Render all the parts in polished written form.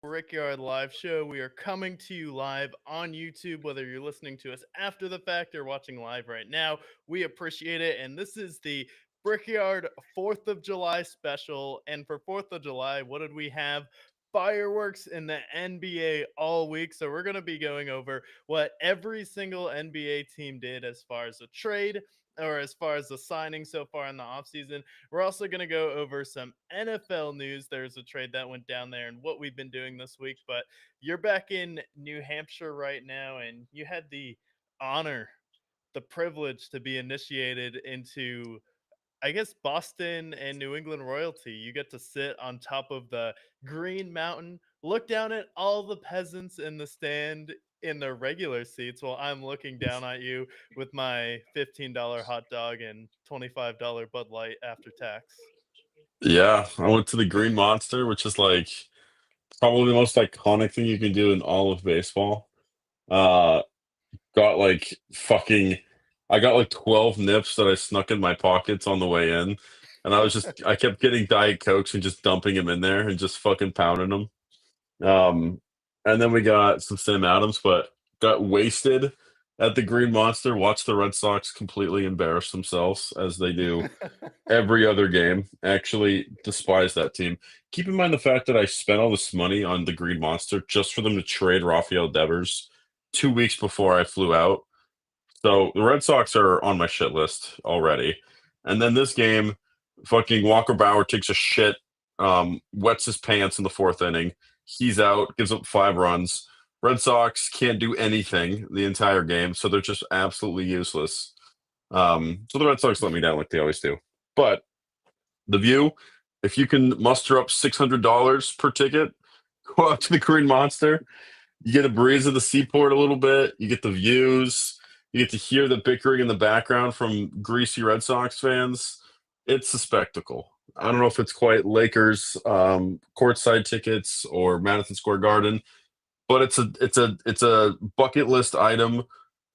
Brickyard live show. We are coming to you live on YouTube, whether you're listening to us after the fact or watching live right now. We appreciate it. And this is the Brickyard 4th of July special. And for 4th of July, what did we have? Fireworks in the NBA all week. So we're going to be going over what every single NBA team did as far as a trade or as far as the signing so far in the offseason. We're also going to go over some NFL news. There's a trade that went down there and what we've been doing this week. But you're back in New Hampshire right now, and you had the honor, the privilege to be initiated into, I guess, Boston and New England royalty. You get to sit on top of the Green Mountain, look down at all the peasants in the stand in their regular seats while I'm looking down at you with my $15 hot dog and $25 Bud Light after tax. Yeah, I went to the Green Monster, which is like probably the most iconic thing you can do in all of baseball. Uh, got like fucking, I got like 12 nips that I snuck in my pockets on the way in, and I kept getting Diet Cokes and just dumping them in there and just fucking pounding them. Um, and then we got some Sam Adams, but got wasted at the Green Monster. Watched the Red Sox completely embarrass themselves as they do every other game. Actually, despise that team. Keep in mind the fact that I spent all this money on the Green Monster just for them to trade Rafael Devers 2 weeks before I flew out. So the Red Sox are on my shit list already. And then this game, fucking Walker Bauer takes a shit, wets his pants in the fourth inning. He's out, gives up 5 runs. Red Sox can't do anything the entire game, so they're just absolutely useless. So the Red Sox let me down like they always do. But the view, if you can muster up $600 per ticket, go out to the Green Monster. You get a breeze of the seaport a little bit. You get the views. You get to hear the bickering in the background from greasy Red Sox fans. It's a spectacle. I don't know if it's quite Lakers courtside tickets or Madison Square Garden, but it's a bucket list item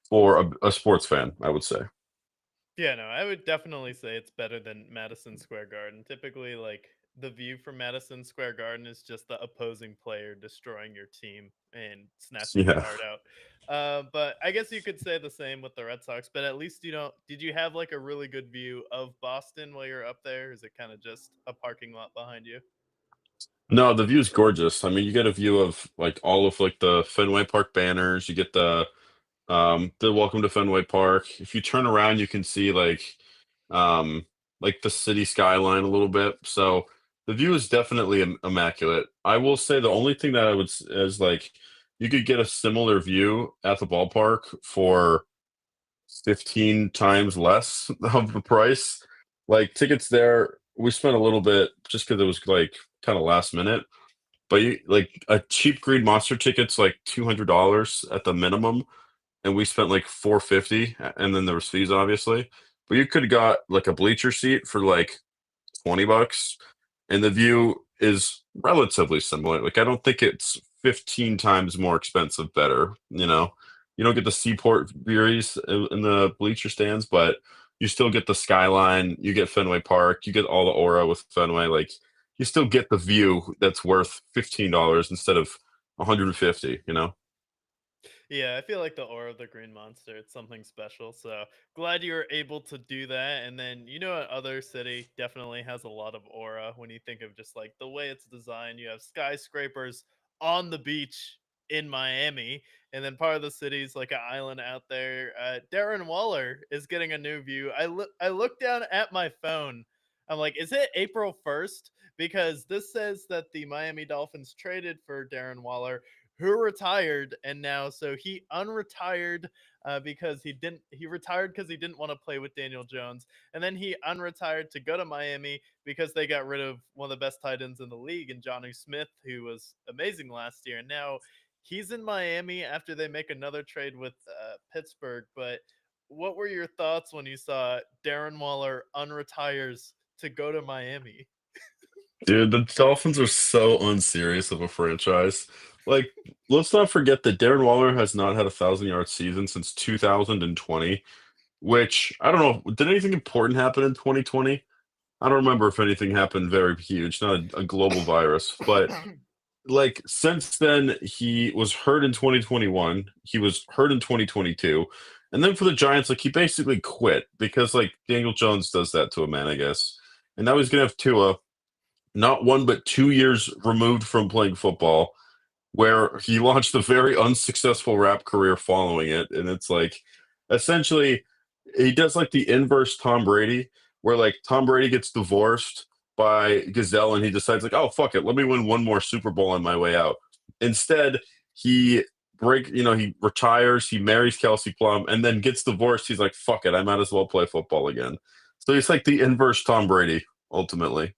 for a sports fan, I would say. Yeah, no, I would definitely say it's better than Madison Square Garden. Typically, like the view from Madison Square Garden is just the opposing player destroying your team and snatching your Yeah. heart out. But I guess you could say the same with the Red Sox. But at least you don't. Did you have like a really good view of Boston while you're up there? Is it kind of just a parking lot behind you? No, the view is gorgeous. I mean, you get a view of like all of like the Fenway Park banners. You get the Welcome to Fenway Park. If you turn around, you can see like the city skyline a little bit. So the view is definitely immaculate. I will say the only thing that is like you could get a similar view at the ballpark for 15 times less of the price. Like tickets there, we spent a little bit just because it was like kind of last minute. But like a cheap Green Monster ticket's like $200 at the minimum, and we spent like 450, and then there was fees obviously. But you could have got like a bleacher seat for like $20, and the view is relatively similar. Like I don't think it's 15 times more expensive. Better, you don't get the seaport views in the bleacher stands, but you still get the skyline. You get Fenway Park. You get all the aura with Fenway. Like you still get the view that's worth $15 instead of 150. Yeah, I feel like the aura of the Green Monster, it's something special. So glad you were able to do that. And then, other city definitely has a lot of aura when you think of just like the way it's designed. You have skyscrapers on the beach in Miami, and then part of the city's like an island out there. Darren Waller is getting a new view. I look down at my phone. I'm like, is it April 1st? Because this says that the Miami Dolphins traded for Darren Waller, who retired, and now so he unretired because he retired because he didn't want to play with Daniel Jones, and then he unretired to go to Miami because they got rid of one of the best tight ends in the league, and Johnny Smith, who was amazing last year. And now he's in Miami after they make another trade with Pittsburgh. But what were your thoughts when you saw Darren Waller unretires to go to Miami? Dude, the Dolphins are so unserious of a franchise. Like, let's not forget that Darren Waller has not had a 1,000 yard season since 2020, which I don't know. Did anything important happen in 2020? I don't remember if anything happened very huge, not a global virus, but like since then he was hurt in 2021, he was hurt in 2022, and then for the Giants, like he basically quit because like Daniel Jones does that to a man, I guess. And now he's gonna have Tua, not 1 but 2 years removed from playing football, where he launched a very unsuccessful rap career following it. And it's like essentially he does like the inverse Tom Brady, where like Tom Brady gets divorced by Gazelle and he decides like, oh fuck it, let me win one more Super Bowl on my way out. Instead, he he retires, he marries Kelsey Plum, and then gets divorced. He's like, fuck it, I might as well play football again. So he's like the inverse Tom Brady, ultimately.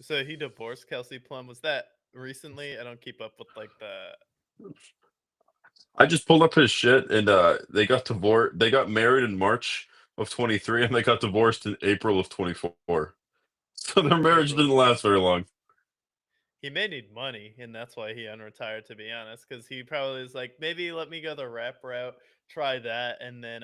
So he divorced Kelsey Plum. Was that recently? I don't keep up with like the. I just pulled up his shit and they got divorced. They got married in March of 23 and they got divorced in April of 24. So their marriage April didn't of last very 24. long. He may need money, and that's why he unretired, to be honest, because he probably is like, maybe let me go the rap route, try that, and then,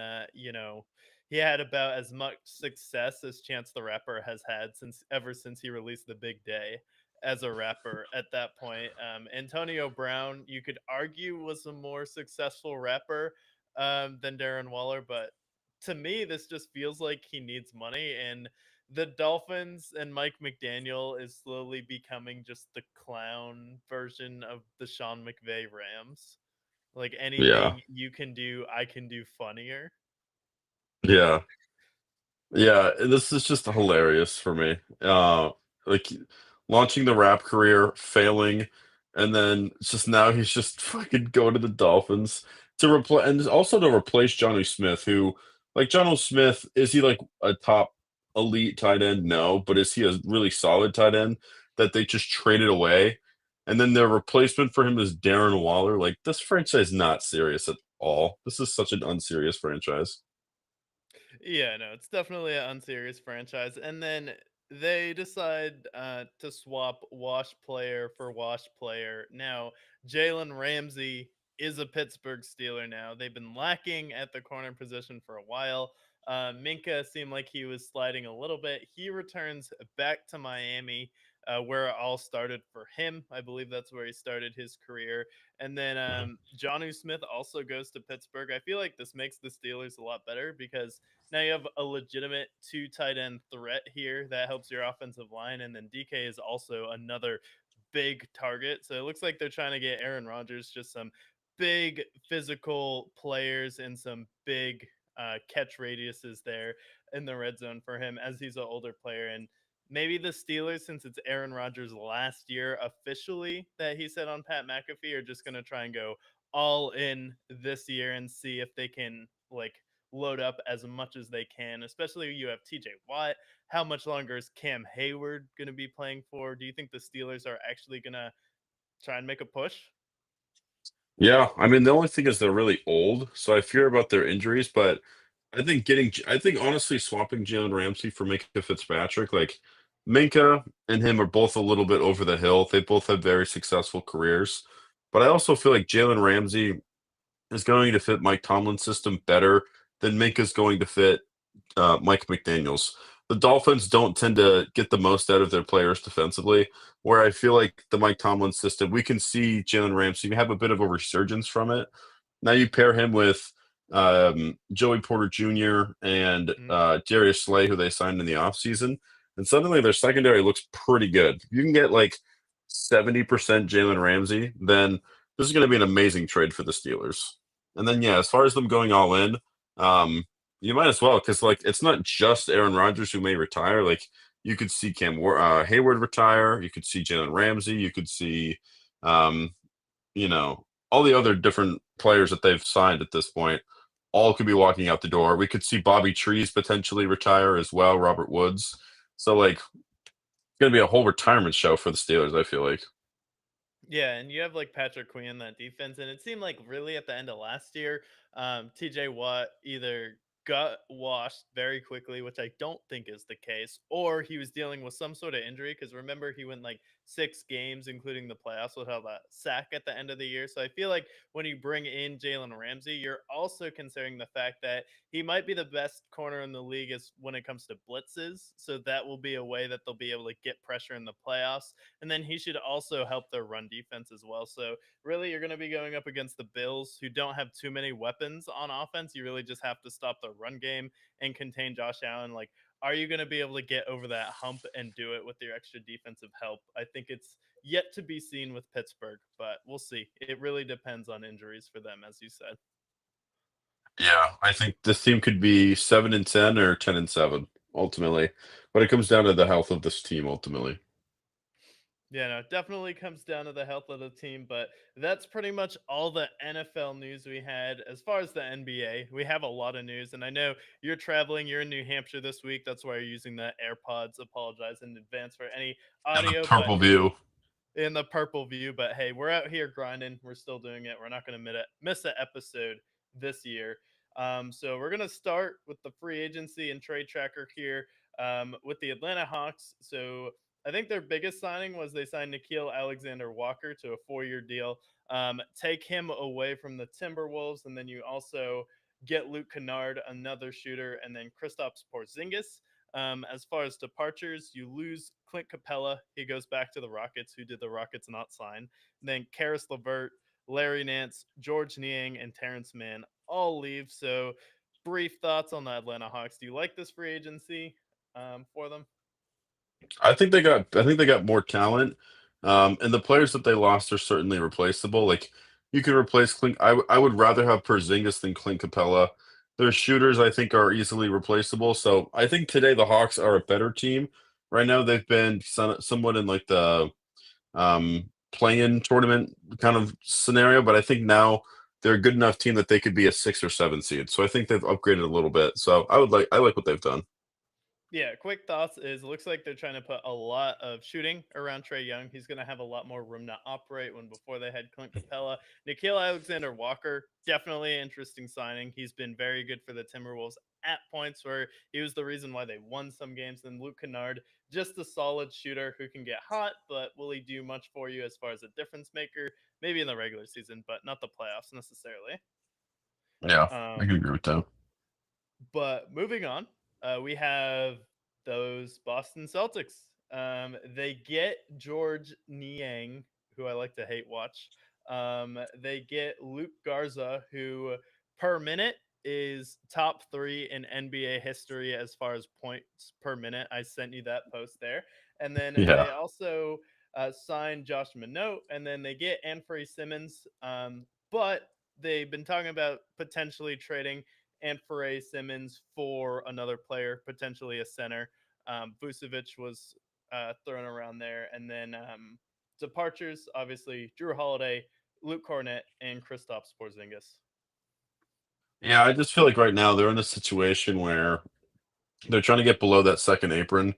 he had about as much success as Chance the Rapper has had since ever since he released The Big Day as a rapper at that point. Antonio Brown, you could argue, was a more successful rapper than Darren Waller, but to me, this just feels like he needs money, and the Dolphins and Mike McDaniel is slowly becoming just the clown version of the Sean McVay Rams. Like Yeah. anything you can do, I can do funnier. Yeah. Yeah, this is just hilarious for me. Like launching the rap career, failing, and then just now he's just fucking going to the Dolphins to replace and also to replace Johnny Smith, who like Johnny Smith, is he like a top elite tight end? No, but is he a really solid tight end that they just traded away? And then their replacement for him is Darren Waller. Like this franchise is not serious at all. This is such an unserious franchise. Yeah, no, it's definitely an unserious franchise. And then they decide to swap wash player for wash player. Now, Jalen Ramsey is a Pittsburgh Steeler now. They've been lacking at the corner position for a while. Minka seemed like he was sliding a little bit. He returns back to Miami, where it all started for him. I believe that's where he started his career. And then Jonnu Smith also goes to Pittsburgh. I feel like this makes the Steelers a lot better because now you have a legitimate two tight end threat here that helps your offensive line, and then DK is also another big target. So it looks like they're trying to get Aaron Rodgers just some big physical players and some big catch radiuses there in the red zone for him as he's an older player. And maybe the Steelers, since it's Aaron Rodgers' last year officially that he said on Pat McAfee, are just going to try and go all in this year and see if they can like load up as much as they can, especially you have TJ Watt. How much longer is Cam Hayward going to be playing for? Do you think the Steelers are actually going to try and make a push? Yeah, I mean, the only thing is they're really old, so I fear about their injuries, but I think honestly swapping Jalen Ramsey for Minka Fitzpatrick, like Minka and him are both a little bit over the hill. They both have very successful careers, but I also feel like Jalen Ramsey is going to fit Mike Tomlin's system better than Minka's going to fit Mike McDaniels. The Dolphins don't tend to get the most out of their players defensively, where I feel like the Mike Tomlin system, we can see Jalen Ramsey have a bit of a resurgence from it. Now you pair him with Joey Porter Jr. and Mm. Darius Slay, who they signed in the offseason, and suddenly their secondary looks pretty good. If you can get like 70% Jalen Ramsey, then this is going to be an amazing trade for the Steelers. And then, yeah, as far as them going all in, um, you might as well because like it's not just Aaron Rodgers who may retire. Like you could see Hayward retire. You could see Jalen Ramsey. You could see, um, all the other different players that they've signed at this point. All could be walking out the door. We could see Bobby Trees potentially retire as well. Robert Woods. So like, it's gonna be a whole retirement show for the Steelers. I feel like. Yeah, and you have like Patrick Queen in that defense, and it seemed like really at the end of last year, TJ Watt either got washed very quickly, which I don't think is the case, or he was dealing with some sort of injury. Because remember, he went like 6 games, including the playoffs, without that sack at the end of the year. So I feel like when you bring in Jalen Ramsey, you're also considering the fact that he might be the best corner in the league as when it comes to blitzes. So that will be a way that they'll be able to get pressure in the playoffs. And then he should also help their run defense as well. So really, you're going to be going up against the Bills, who don't have too many weapons on offense. You really just have to stop the run game and contain Josh Allen. Like, are you going to be able to get over that hump and do it with your extra defensive help? I think it's yet to be seen with Pittsburgh, but we'll see. It really depends on injuries for them, as you said. Yeah, I think this team could be 7-10 or 10-7 ultimately, but it comes down to the health of this team ultimately. Yeah, no, it definitely comes down to the health of the team, but that's pretty much all the NFL news we had. As far as the NBA, we have a lot of news, and I know you're traveling, you're in New Hampshire this week. That's why you're using the AirPods. Apologize in advance for any And the audio, but purple view. in the purple view. But hey, we're out here grinding. We're still doing it. We're not going to miss an episode this year. So we're going to start with the free agency and trade tracker here with the Atlanta Hawks. So I think their biggest signing was they signed Nikhil Alexander Walker to a 4-year deal. Take him away from the Timberwolves, and then you also get Luke Kennard, another shooter, and then Kristaps Porzingis. As far as departures, you lose Clint Capella. He goes back to the Rockets, who did the Rockets not sign. And then Karis LeVert, Larry Nance, George Niang, and Terrence Mann all leave. So, brief thoughts on the Atlanta Hawks. Do you like this free agency for them? I think they got more talent, and the players that they lost are certainly replaceable. Like you could replace Clint. I would rather have Porzingis than Clint Capella. Their shooters, I think, are easily replaceable. So I think today the Hawks are a better team. Right now, they've been somewhat in like the play-in tournament kind of scenario, but I think now they're a good enough team that they could be a 6 or 7 seed. So I think they've upgraded a little bit. So I like what they've done. Yeah, quick thoughts is it looks like they're trying to put a lot of shooting around Trey Young. He's going to have a lot more room to operate when before they had Clint Capella. Nikhil Alexander Walker, definitely an interesting signing. He's been very good for the Timberwolves at points where he was the reason why they won some games. And Luke Kennard, just a solid shooter who can get hot, but will he do much for you as far as a difference maker? Maybe in the regular season, but not the playoffs necessarily. Yeah, I Um, can agree with that. But moving on, we have those Boston Celtics. They get George Niang, who I like to hate watch. They get Luke Garza, who per minute is top 3 in NBA history as far as points per minute. I sent you that post there. And then Yeah. they also signed Josh Minot, and then they get Anfernee Simmons. But they've been talking about potentially trading and Foray Simmons for another player, potentially a center. Vucevic was thrown around there. And then departures, obviously, Drew Holiday, Luke Cornett, and Kristaps Porzingis. Yeah, I just feel like right now they're in a situation where they're trying to get below that second apron.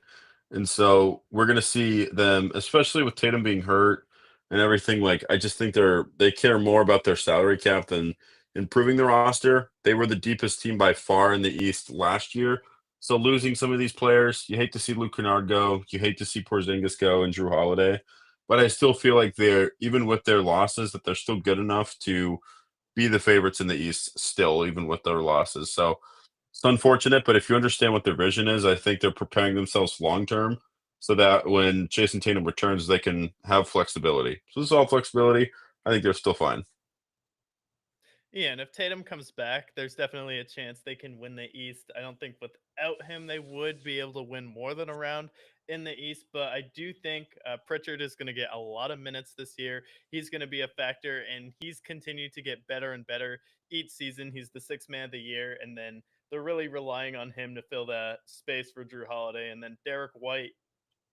And so we're gonna see them, especially with Tatum being hurt and everything, like I just think they care more about their salary cap than improving the roster. They were the deepest team by far in the East last year. So losing some of these players, you hate to see Luke Kennard go, you hate to see Porzingis go and Drew Holiday. But I still feel like they're even with their losses, that they're still good enough to be the favorites in the East still, even with their losses. So it's unfortunate, but if you understand what their vision is, I think they're preparing themselves long term so that when Jason Tatum returns, they can have flexibility. So this is all flexibility. I think they're still fine. Yeah, and if Tatum comes back, there's definitely a chance they can win the East. I don't think without him they would be able to win more than a round in the East, but I do think Pritchard is going to get a lot of minutes this year. He's going to be a factor, and he's continued to get better and better each season. He's the sixth man of the year, and then they're really relying on him to fill that space for Drew Holiday, and then Derek White,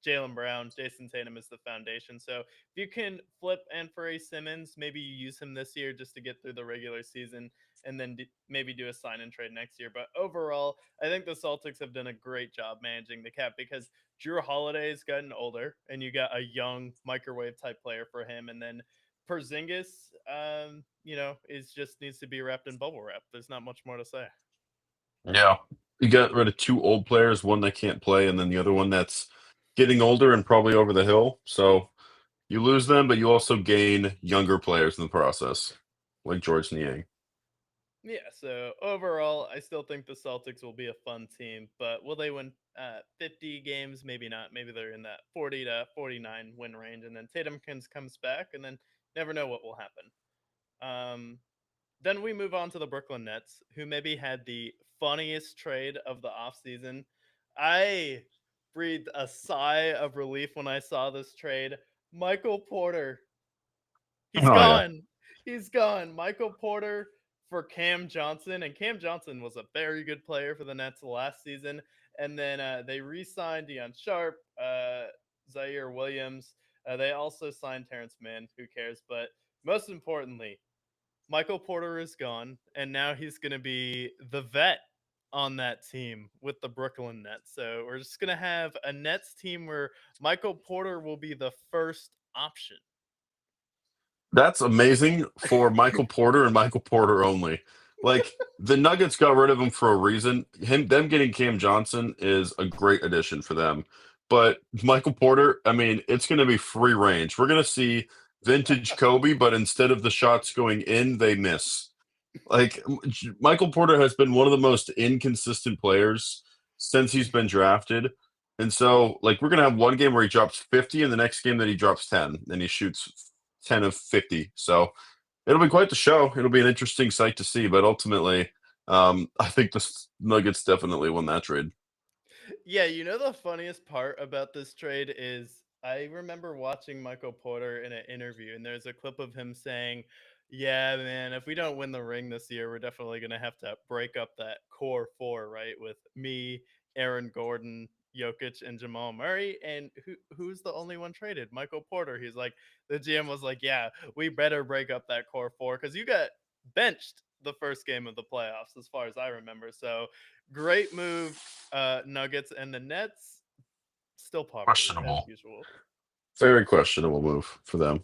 Jalen Brown, Jason Tatum is the foundation. So if you can flip Anfernee Simmons, maybe you use him this year just to get through the regular season and then maybe do a sign and trade next year. But overall, I think the Celtics have done a great job managing the cap because Drew Holiday's gotten older and you got a young microwave type player for him. And then Porzingis, is just needs to be wrapped in bubble wrap. There's not much more to say. Yeah. You got rid of two old players, one that can't play, and then the other one that's getting older and probably over the hill. So You lose them, but you also gain younger players in the process, like George Niang. Yeah, so overall, I still think the Celtics will be a fun team, but will they win 50 games? Maybe not. Maybe they're in that 40 to 49 win range, and then comes back, and then never know what will happen. Um, then we move on to the Brooklyn Nets, who maybe had the funniest trade of the offseason. I breathed a sigh of relief when I saw this trade. Michael Porter, he's Oh yeah, gone. He's gone. Michael Porter for Cam Johnson, and Cam Johnson was a very good player for the Nets last season. And then they re-signed Deion Sharp, Zaire Williams. They also signed Terrence Mann. Who cares? But most importantly, Michael Porter is gone, and now he's going to be the vet on that team with the Brooklyn Nets. So we're just going to have a Nets team where Michael Porter will be the first option. that's amazing for Michael Porter and Michael Porter only. Like the Nuggets got rid of him for a reason. Them getting Cam Johnson is a great addition for them. But Michael Porter, I mean, it's going to be free range. We're going to see vintage Kobe, but instead of the shots going in, they miss. Like Michael Porter has been one of the most inconsistent players since he's been drafted. And so, like, we're gonna have one game where he drops 50, and the next game that he drops 10, and he shoots 10 of 50. So it'll be quite the show. It'll be an interesting sight to see. But ultimately, I think the Nuggets definitely won that trade. Yeah, you know the funniest part about this trade is I remember watching Michael Porter in an interview, and there's a clip of him saying, "Yeah, man, if we don't win the ring this year, we're definitely gonna have to break up that core four, right? With me, Aaron Gordon, Jokic, and Jamal Murray. And who's the only one traded? Michael Porter." He's like, the GM was like, "Yeah, we better break up that core four because you got benched the first game of the playoffs, as far as I remember." So great move, Nuggets, and the Nets still poverty as Questionable. usual. Very questionable move for them.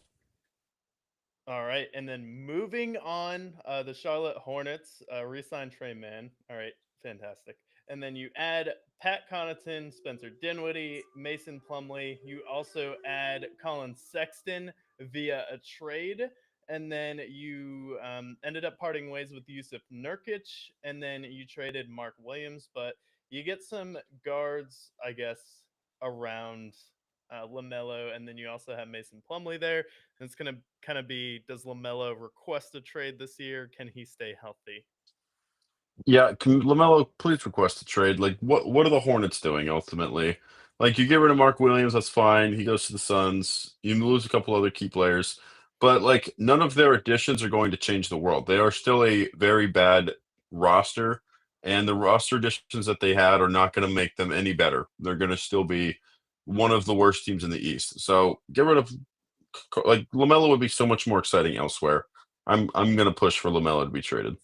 All right, and then moving on, the Charlotte Hornets re-signed Trey Mann. All right, fantastic. And then you add Pat Connaughton, Spencer Dinwiddie, Mason Plumlee. You also add Colin Sexton via a trade, and then you ended up parting ways with Yusuf Nurkic, and then you traded Mark Williams, but you get some guards, I guess, around LaMelo, and then you also have Mason Plumlee there. And it's going to kind of be, does LaMelo request a trade this year? Can he stay healthy? Yeah, can Lamelo please request a trade? Like, what are the Hornets doing ultimately? Like, you get rid of Mark Williams, that's fine. He goes to the Suns. You lose a couple other key players, but like, none of their additions are going to change the world. They are still a very bad roster, and the roster additions that they had are not going to make them any better. They're going to still be one of the worst teams in the East. So get rid of like Lamelo would be so much more exciting elsewhere. I'm going to push for Lamelo to be traded.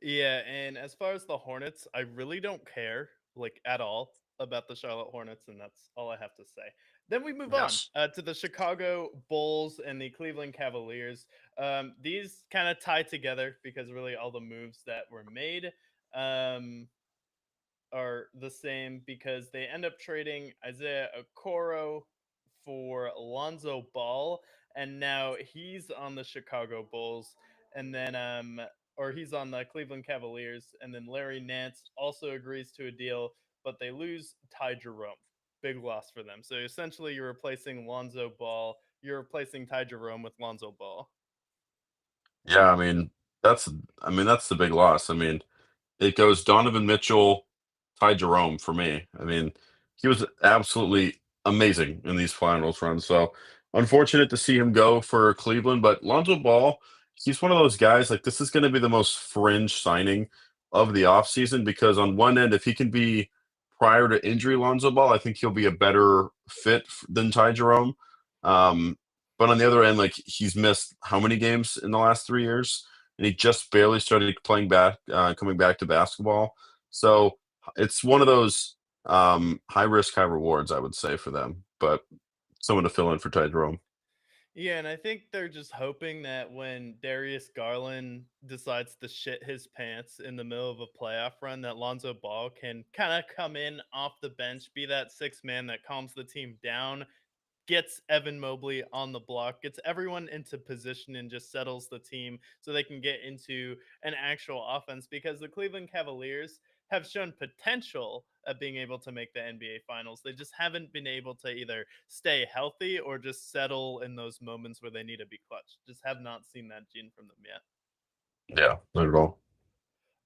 Yeah, and as far as the Hornets, I really don't care, like, at all about the Charlotte Hornets, and that's all I have to say. Then we move on Yes. to the Chicago Bulls and the Cleveland Cavaliers. These kind of tie together because really all the moves that were made. Um, are the same because they end up trading Isaiah Okoro for Lonzo Ball, and now he's on the Chicago Bulls, and then or he's on the Cleveland Cavaliers, and then Larry Nance also agrees to a deal, but they lose Ty Jerome. Big loss for them. So essentially, you're replacing Lonzo Ball. You're replacing Ty Jerome with Lonzo Ball. Yeah, that's that's the big loss. It goes Donovan Mitchell, Ty Jerome for me. He was absolutely amazing in these finals runs. So unfortunate to see him go for Cleveland, but Lonzo Ball, he's one of those guys like this is going to be the most fringe signing of the offseason because on one end, if he can be prior to injury Lonzo Ball, I think he'll be a better fit than Ty Jerome. Um, but on the other end, like he's missed how many games in the last 3 years? And he just barely started playing back, coming back to basketball. So it's one of those high risk, high rewards, I would say, for them. But someone to fill in for Ty Jerome. Yeah, and I think they're just hoping that when Darius Garland decides to shit his pants in the middle of a playoff run, that Lonzo Ball can kind of come in off the bench, be that six man that calms the team down, gets Evan Mobley on the block, gets everyone into position, and just settles the team so they can get into an actual offense because the Cleveland Cavaliers have shown potential at being able to make the NBA finals. They just haven't been able to either stay healthy or just settle in those moments where they need to be clutch. Just have not seen that gene from them yet. Yeah, not at all.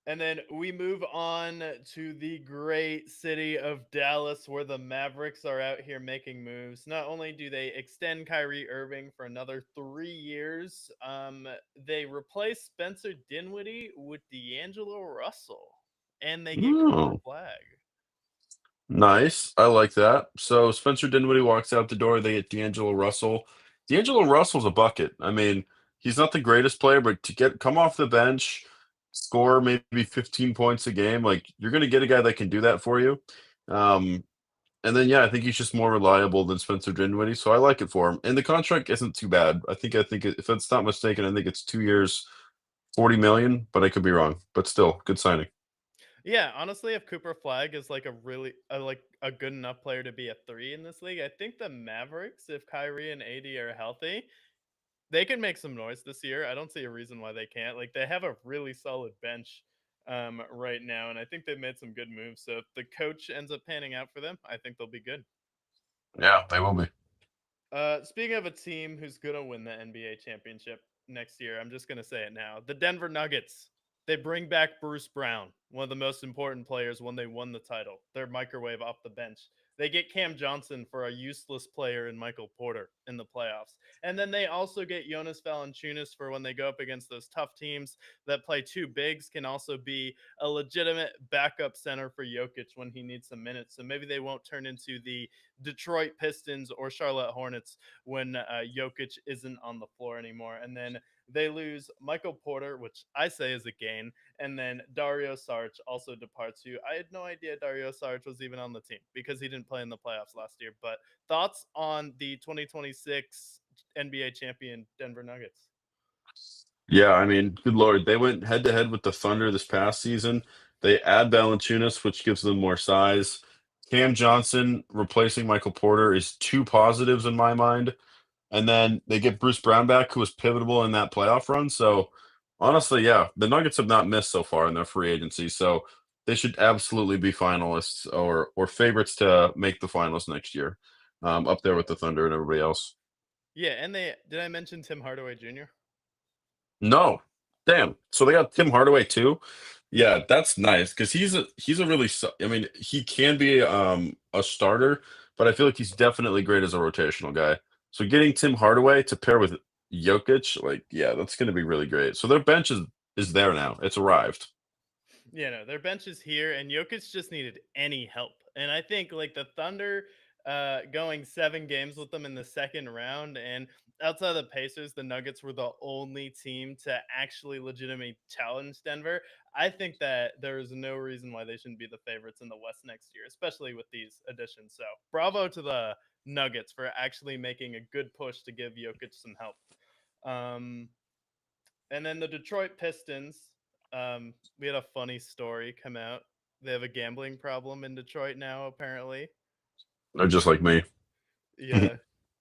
And then we move on to the great city of Dallas, where the Mavericks are out here making moves. Not only do they extend Kyrie Irving for another 3 years, they replace Spencer Dinwiddie with D'Angelo Russell, and they get Cooper Oh, Flag. nice. I like that. So Spencer Dinwiddie walks out the door. They get D'Angelo Russell. D'Angelo Russell's a bucket. I mean, he's not the greatest player, but to get come off the bench, score maybe 15 points a game, like you're going to get a guy that can do that for you. Um, and then yeah, I think he's just more reliable than Spencer Dinwiddie, so I like it for him. And the contract isn't too bad. I think if it's not mistaken, I think it's 2 years, 40 million, but I could be wrong. But still, good signing. Yeah, honestly, if Cooper Flag is like a good enough player to be a three in this league, I think the Mavericks, if Kyrie and AD are healthy, they can make some noise this year. I don't see a reason why they can't. Like they have a really solid bench right now, and I think they've made some good moves. So if the coach ends up panning out for them, I think they'll be good. Yeah, they will be. Speaking of a team who's gonna win the NBA championship next year, I'm just gonna say it now. The Denver Nuggets. They bring back Bruce Brown, one of the most important players when they won the title. Their microwave off the bench. They get Cam Johnson for a useless player in Michael Porter in the playoffs. And then they also get Jonas Valanciunas for when they go up against those tough teams that play two bigs, can also be a legitimate backup center for Jokic when he needs some minutes. So maybe they won't turn into the Detroit Pistons or Charlotte Hornets when Jokic isn't on the floor anymore. And then they lose Michael Porter, which I say is a gain. And then Dario Saric also departs, who I had no idea Dario Saric was even on the team because he didn't play in the playoffs last year. But thoughts on the 2026 NBA champion Denver Nuggets? Yeah, I mean, good lord, they went head to head with the Thunder this past season. They add Valanciunas, which gives them more size. Cam Johnson replacing Michael Porter is two positives in my mind. And then they get Bruce Brown back, who was pivotal in that playoff run. So honestly, yeah, the Nuggets have not missed so far in their free agency. So they should absolutely be finalists or favorites to make the finals next year. Up there with the Thunder and everybody else. Yeah, and they did I mention Tim Hardaway Jr.? No. Damn. So they got Tim Hardaway too? Yeah, that's nice because he's a really I mean, he can be a starter, but I feel like he's definitely great as a rotational guy. So getting Tim Hardaway to pair with Jokic, like, yeah, that's gonna be really great. So their bench is there now. It's arrived. Yeah, no, their bench is here, and Jokic just needed any help. And I think like the Thunder going 7 games with them in the second round, and outside of the Pacers, the Nuggets were the only team to actually legitimately challenge Denver. I think that there is no reason why they shouldn't be the favorites in the West next year, especially with these additions. So bravo to the Nuggets for actually making a good push to give Jokic some help. Um, and then the Detroit Pistons, we had a funny story come out. They have a gambling problem in Detroit now, apparently. They're just like me. Yeah,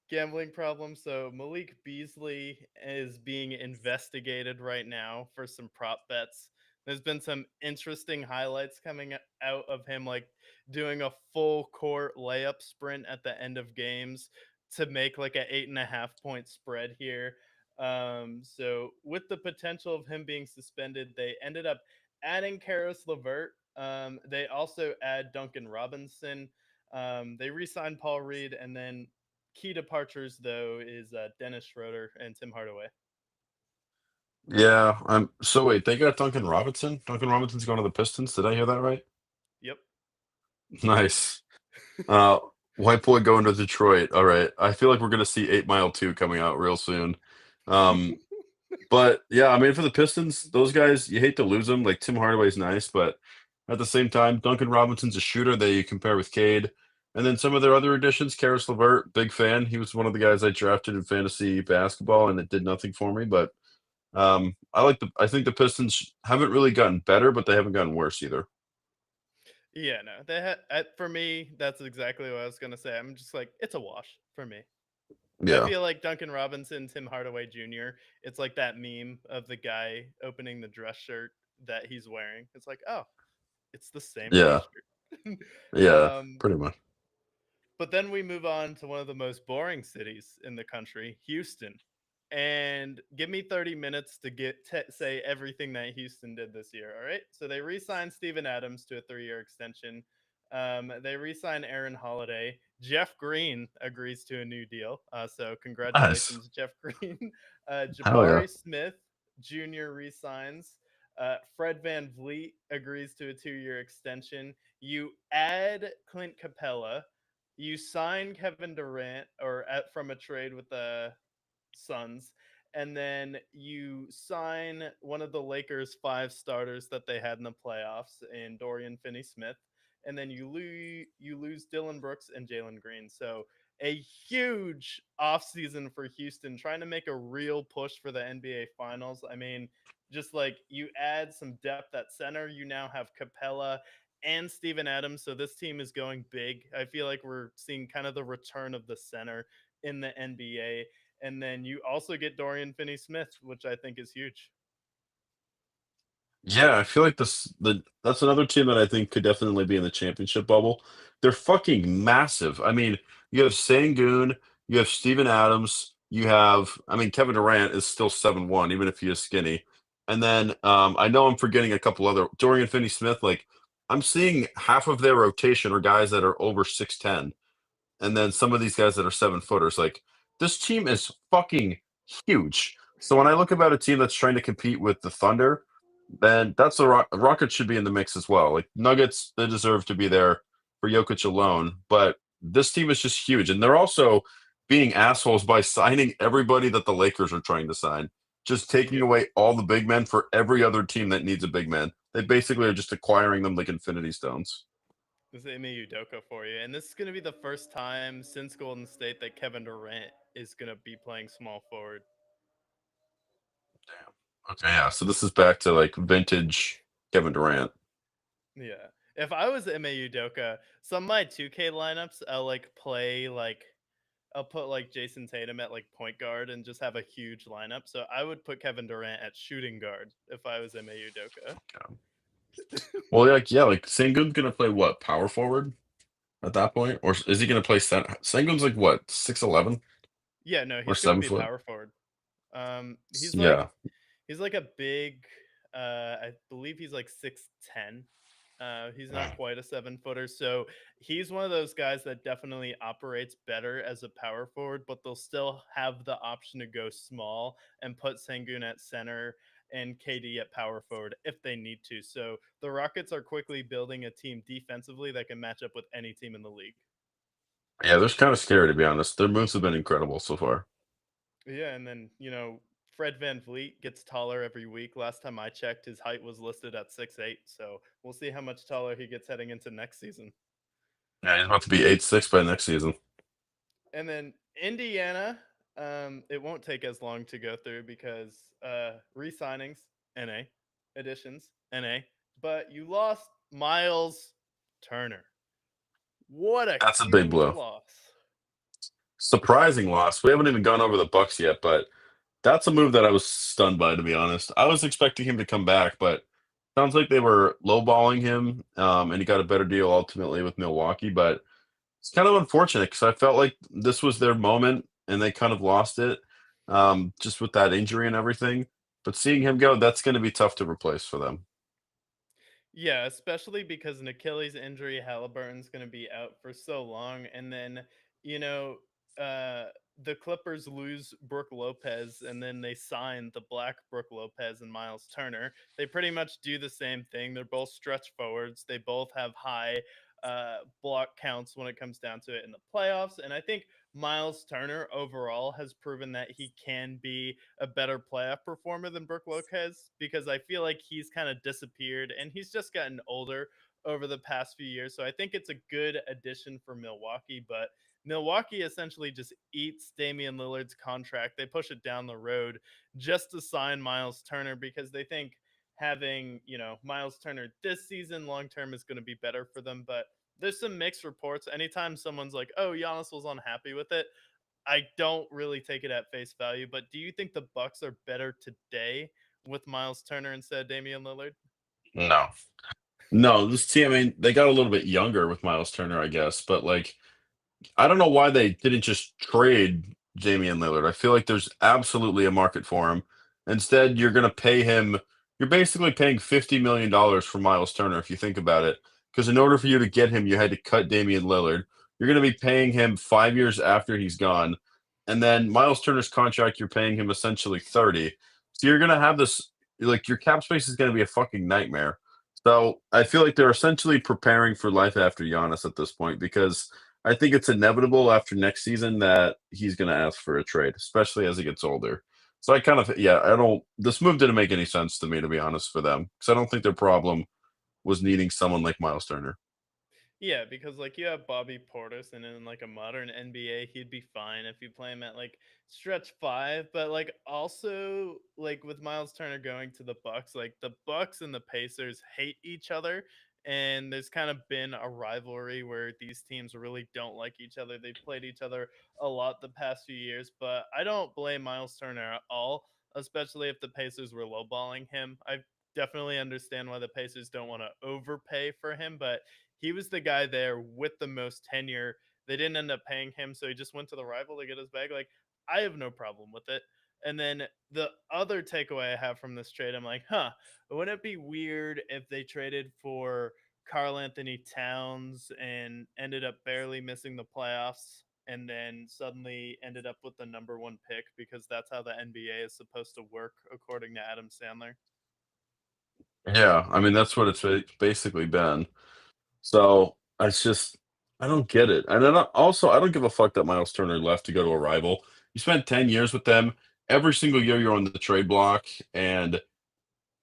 gambling problem. So Malik Beasley is being investigated right now for some prop bets. There's been some interesting highlights coming out of him, like doing a full court layup sprint at the end of games to make like a 8.5 point spread here. So with the potential of him being suspended, they ended up adding Karis LeVert. They also add Duncan Robinson. They re-signed Paul Reed, and then key departures though is Dennis Schroeder and Tim Hardaway. Yeah, I'm so wait, they got Duncan Robinson? Duncan Robinson's going to the Pistons. Did I hear that right? Yep. Nice. Uh, White boy going to Detroit. All right. I feel like we're gonna see 8 Mile 2 coming out real soon. Um, but yeah, I mean for the Pistons, those guys, you hate to lose them. Like Tim Hardaway's nice, but at the same time, Duncan Robinson's a shooter that you compare with Cade. And then some of their other additions, Karis LeVert, big fan. He was one of the guys I drafted in fantasy basketball, and it did nothing for me. But I think the Pistons haven't really gotten better, but they haven't gotten worse either. Yeah, no, they had for me. That's exactly what I was gonna say. I'm just like it's a wash for me. I Yeah. feel like Duncan Robinson, Tim Hardaway Jr. It's like that meme of the guy opening the dress shirt that he's wearing. It's like, oh, it's the same Yeah. T-shirt. Yeah. um, Pretty much. but then we move on to one of the most boring cities in the country, Houston. And give me 30 minutes to say everything that Houston did this year. All right. So they re signed Steven Adams to a 3 year extension. They re signed Aaron Holiday. Jeff Green agrees to a new deal. So Nice. congratulations, Jeff Green. Hell yeah. Jabari Smith Jr. re signs. Fred Van Vliet agrees to a 2 year extension. You add Clint Capella, you sign Kevin Durant from a trade with the Suns, and then you sign one of the Lakers' 5 starters that they had in the playoffs in Dorian Finney-Smith, and then you lose Dylan Brooks and Jalen Green. So a huge offseason for Houston, trying to make a real push for the NBA Finals. I mean, just like you add some depth at center, you now have Capella and Steven Adams. So this team is going big. I feel like we're seeing kind of the return of the center in the NBA. And then you also get Dorian Finney Smith, which I think is huge. Yeah, I feel like that's another team that I think could definitely be in the championship bubble. They're fucking massive. I mean, you have Sangoon, you have Steven Adams, you have I mean Kevin Durant is still 7'1", even if he is skinny. And then I know I'm forgetting a couple other Dorian Finney Smith, like I'm seeing half of their rotation are guys that are over 6'10", and then some of these guys that are 7 footers. Like this team is fucking huge. So when I look about a team that's trying to compete with the Thunder, then that's the Rockets should be in the mix as well. Like Nuggets, they deserve to be there for Jokic alone. But this team is just huge, and they're also being assholes by signing everybody that the Lakers are trying to sign, just taking Yeah. away all the big men for every other team that needs a big man. They basically are just acquiring them like Infinity Stones. This is Ime Udoka for you. And this is going to be the first time since Golden State that Kevin Durant is going to be playing small forward. Damn. Okay, yeah. So this is back to like vintage Kevin Durant. Yeah. If I was Ime Udoka, some of my 2K lineups, I'll put like Jason Tatum at like point guard and just have a huge lineup. So I would put Kevin Durant at shooting guard if I was Ime Udoka. Yeah. Well, like yeah, like Sengun's gonna play what power forward at that point, or is he gonna play center? Sengun's like what 6'11" Yeah, no, or he's going to seven be foot. power forward. He's like Yeah, he's like a big I believe he's like 6'10". He's not yeah, quite a 7 footer. So he's one of those guys that definitely operates better as a power forward, but they'll still have the option to go small and put Sangoon at center and KD at power forward if they need to. So the Rockets are quickly building a team defensively that can match up with any team in the league. yeah. They're kind of scary to be honest. Their moves have been incredible so far. Yeah, and then, Fred Van Vliet gets taller every week. Last time I checked, his height was listed at 6'8". So we'll see how much taller he gets heading into next season. Yeah, he's about to be 8'6" by next season. And then Indiana, it won't take as long to go through because re-signings, NA, additions, NA, but you lost Miles Turner. What a That's a big huge blow. loss. Surprising loss. We haven't even gone over the Bucks yet, but that's a move that I was stunned by, to be honest. I was expecting him to come back, but sounds like they were lowballing him, and he got a better deal ultimately with Milwaukee. But it's kind of unfortunate because I felt like this was their moment and they kind of lost it, just with that injury and everything. But seeing him go, that's going to be tough to replace for them. Yeah, especially because an Achilles injury, Halliburton's going to be out for so long, and then you know uh, the Clippers lose Brooke Lopez, and then they sign the Black Brooke Lopez and Miles Turner. They pretty much do the same thing. They're both stretch forwards. They both have high block counts when it comes down to it in the playoffs, and I think Miles Turner overall has proven that he can be a better playoff performer than Brooke Lopez because I feel like he's kind of disappeared and he's just gotten older over the past few years. So I think it's a good addition for Milwaukee, but Milwaukee essentially just eats Damian Lillard's contract. They push it down the road just to sign Miles Turner because they think having, Miles Turner this season long term is going to be better for them, but there's some mixed reports. Anytime someone's like, "Oh, Giannis was unhappy with it," I don't really take it at face value, but do you think the Bucks are better today with Miles Turner instead of Damian Lillard? No. No, this team, I mean, they got a little bit younger with Miles Turner, I guess, but like I don't know why they didn't just trade Damian Lillard. I feel like there's absolutely a market for him. Instead, you're going to pay him. You're basically paying $50 million for Miles Turner if you think about it. Because in order for you to get him, you had to cut Damian Lillard. You're going to be paying him 5 years after he's gone, and then Miles Turner's contract, you're paying him essentially 30. So you're going to have this like your cap space is going to be a fucking nightmare. So I feel like they're essentially preparing for life after Giannis at this point because I think it's inevitable after next season that he's going to ask for a trade, especially as he gets older. So I kind of, yeah, I don't. This move didn't make any sense to me, to be honest, for them, because I don't think their problem was needing someone like Miles Turner. Yeah, because like you have Bobby Portis, and in like a modern NBA, he'd be fine if you play him at like stretch five. But like also like with Miles Turner going to the Bucks, like the Bucks and the Pacers hate each other, and there's kind of been a rivalry where these teams really don't like each other. They've played each other a lot the past few years, but I don't blame Miles Turner at all, especially if the Pacers were lowballing him. I definitely understand why the Pacers don't want to overpay for him, but he was the guy there with the most tenure. They didn't end up paying him, so he just went to the rival to get his bag. Like, I have no problem with it. And then the other takeaway I have from this trade, I'm like, wouldn't it be weird if they traded for Carl Anthony Towns and ended up barely missing the playoffs and then suddenly ended up with the number one pick because that's how the NBA is supposed to work, according to Adam Sandler? Yeah, I mean that's what it's basically been. So it's just I don't get it, and then also I don't give a fuck that Miles Turner left to go to a rival. You spent 10 years with them. Every single year you're on the trade block, and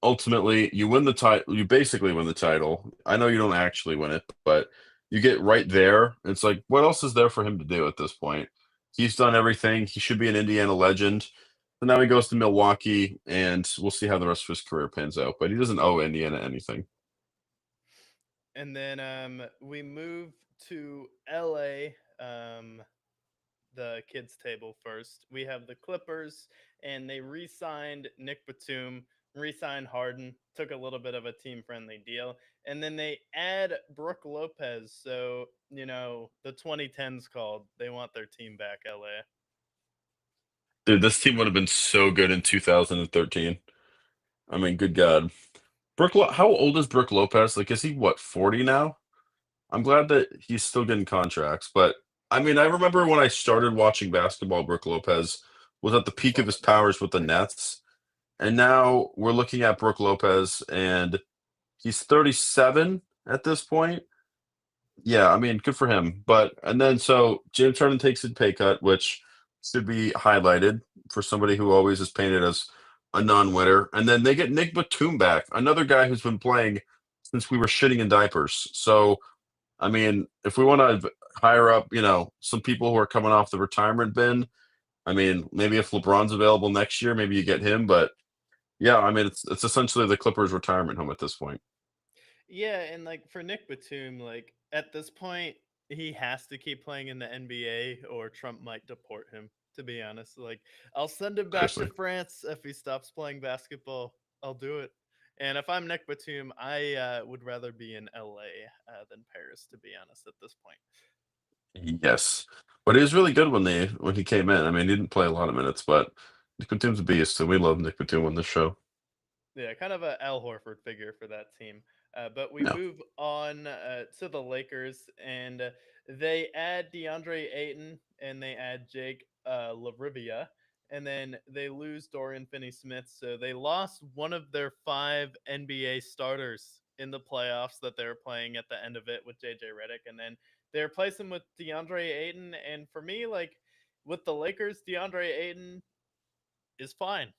ultimately you win the title. You basically win the title. I know you don't actually win it, but you get right there. It's like what else is there for him to do at this point? He's done everything. He should be an Indiana legend. And now he goes to Milwaukee, and we'll see how the rest of his career pans out. But he doesn't owe Indiana anything. And then we move to LA. The kids table first. We have the Clippers, and they re-signed Nick Batum, re-signed Harden, took a little bit of a team-friendly deal, and then they add Brooke Lopez. So the 2010s called. They want their team back, LA. Dude, this team would have been so good in 2013. I mean, good God. How old is Brooke Lopez? Like, is he what, 40 now? I'm glad that he's still getting contracts, but I mean, I remember when I started watching basketball, Brooke Lopez was at the peak of his 12 and 0. powers with the Nets, and now we're looking at Brooke Lopez, and he's 37 at this point. Yeah, I mean, good for him. But and then so James Harden takes a pay cut, which should be highlighted for somebody who always is painted as a non-winner. And then they get Nick Batum back, another guy who's been playing since we were shitting in diapers. So I mean, if we want to hire up, some people who are coming off the retirement bin, I mean, maybe if LeBron's available next year, maybe you get him. But yeah, I mean, it's essentially the Clippers' retirement home at this point. Yeah, and like for Nick Batum, like at this point, he has to keep playing in the NBA or Trump might deport him, to be honest. Like, I'll send him back to Seriously. France if he stops playing basketball. I'll do it. And if I'm Nick Batum, I would rather be in LA than Paris, to be honest, at this point. Yes, but he was really good when he came in. I mean, he didn't play a lot of minutes, but Nick Batum's a beast, and we love Nick Batum on this show. Yeah, kind of a Al Horford figure for that team. But we Yeah, move on to the Lakers, and they add DeAndre Ayton and they add Jake LaRivia, and then they lose Dorian Finney-Smith. So they lost one of their five NBA starters in the playoffs that they were playing at the end of it with JJ Redick, and then they replace him with DeAndre Ayton. And for me, like with the Lakers, DeAndre Ayton is fine.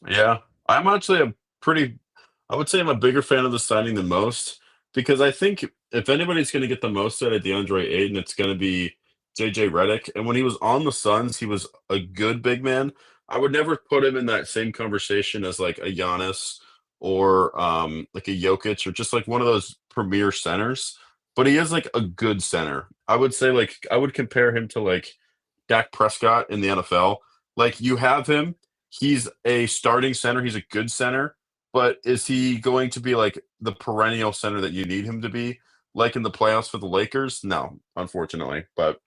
yeah. I'm actually a pretty. I would say I'm a bigger fan of the signing than most because I think if anybody's going to get the most out of DeAndre Ayton, it's going to be JJ Redick. And when he was on the Suns, he was a good big man. I would never put him in that same conversation as like a Giannis or like a Jokic or just like one of those premier centers. but he is like a good center. I would say like I would compare him to like Dak Prescott in the NFL. Like you have him, he's a starting center, he's a good center, but is he going to be like the perennial center that you need him to be? Like in the playoffs for the Lakers? No, unfortunately. But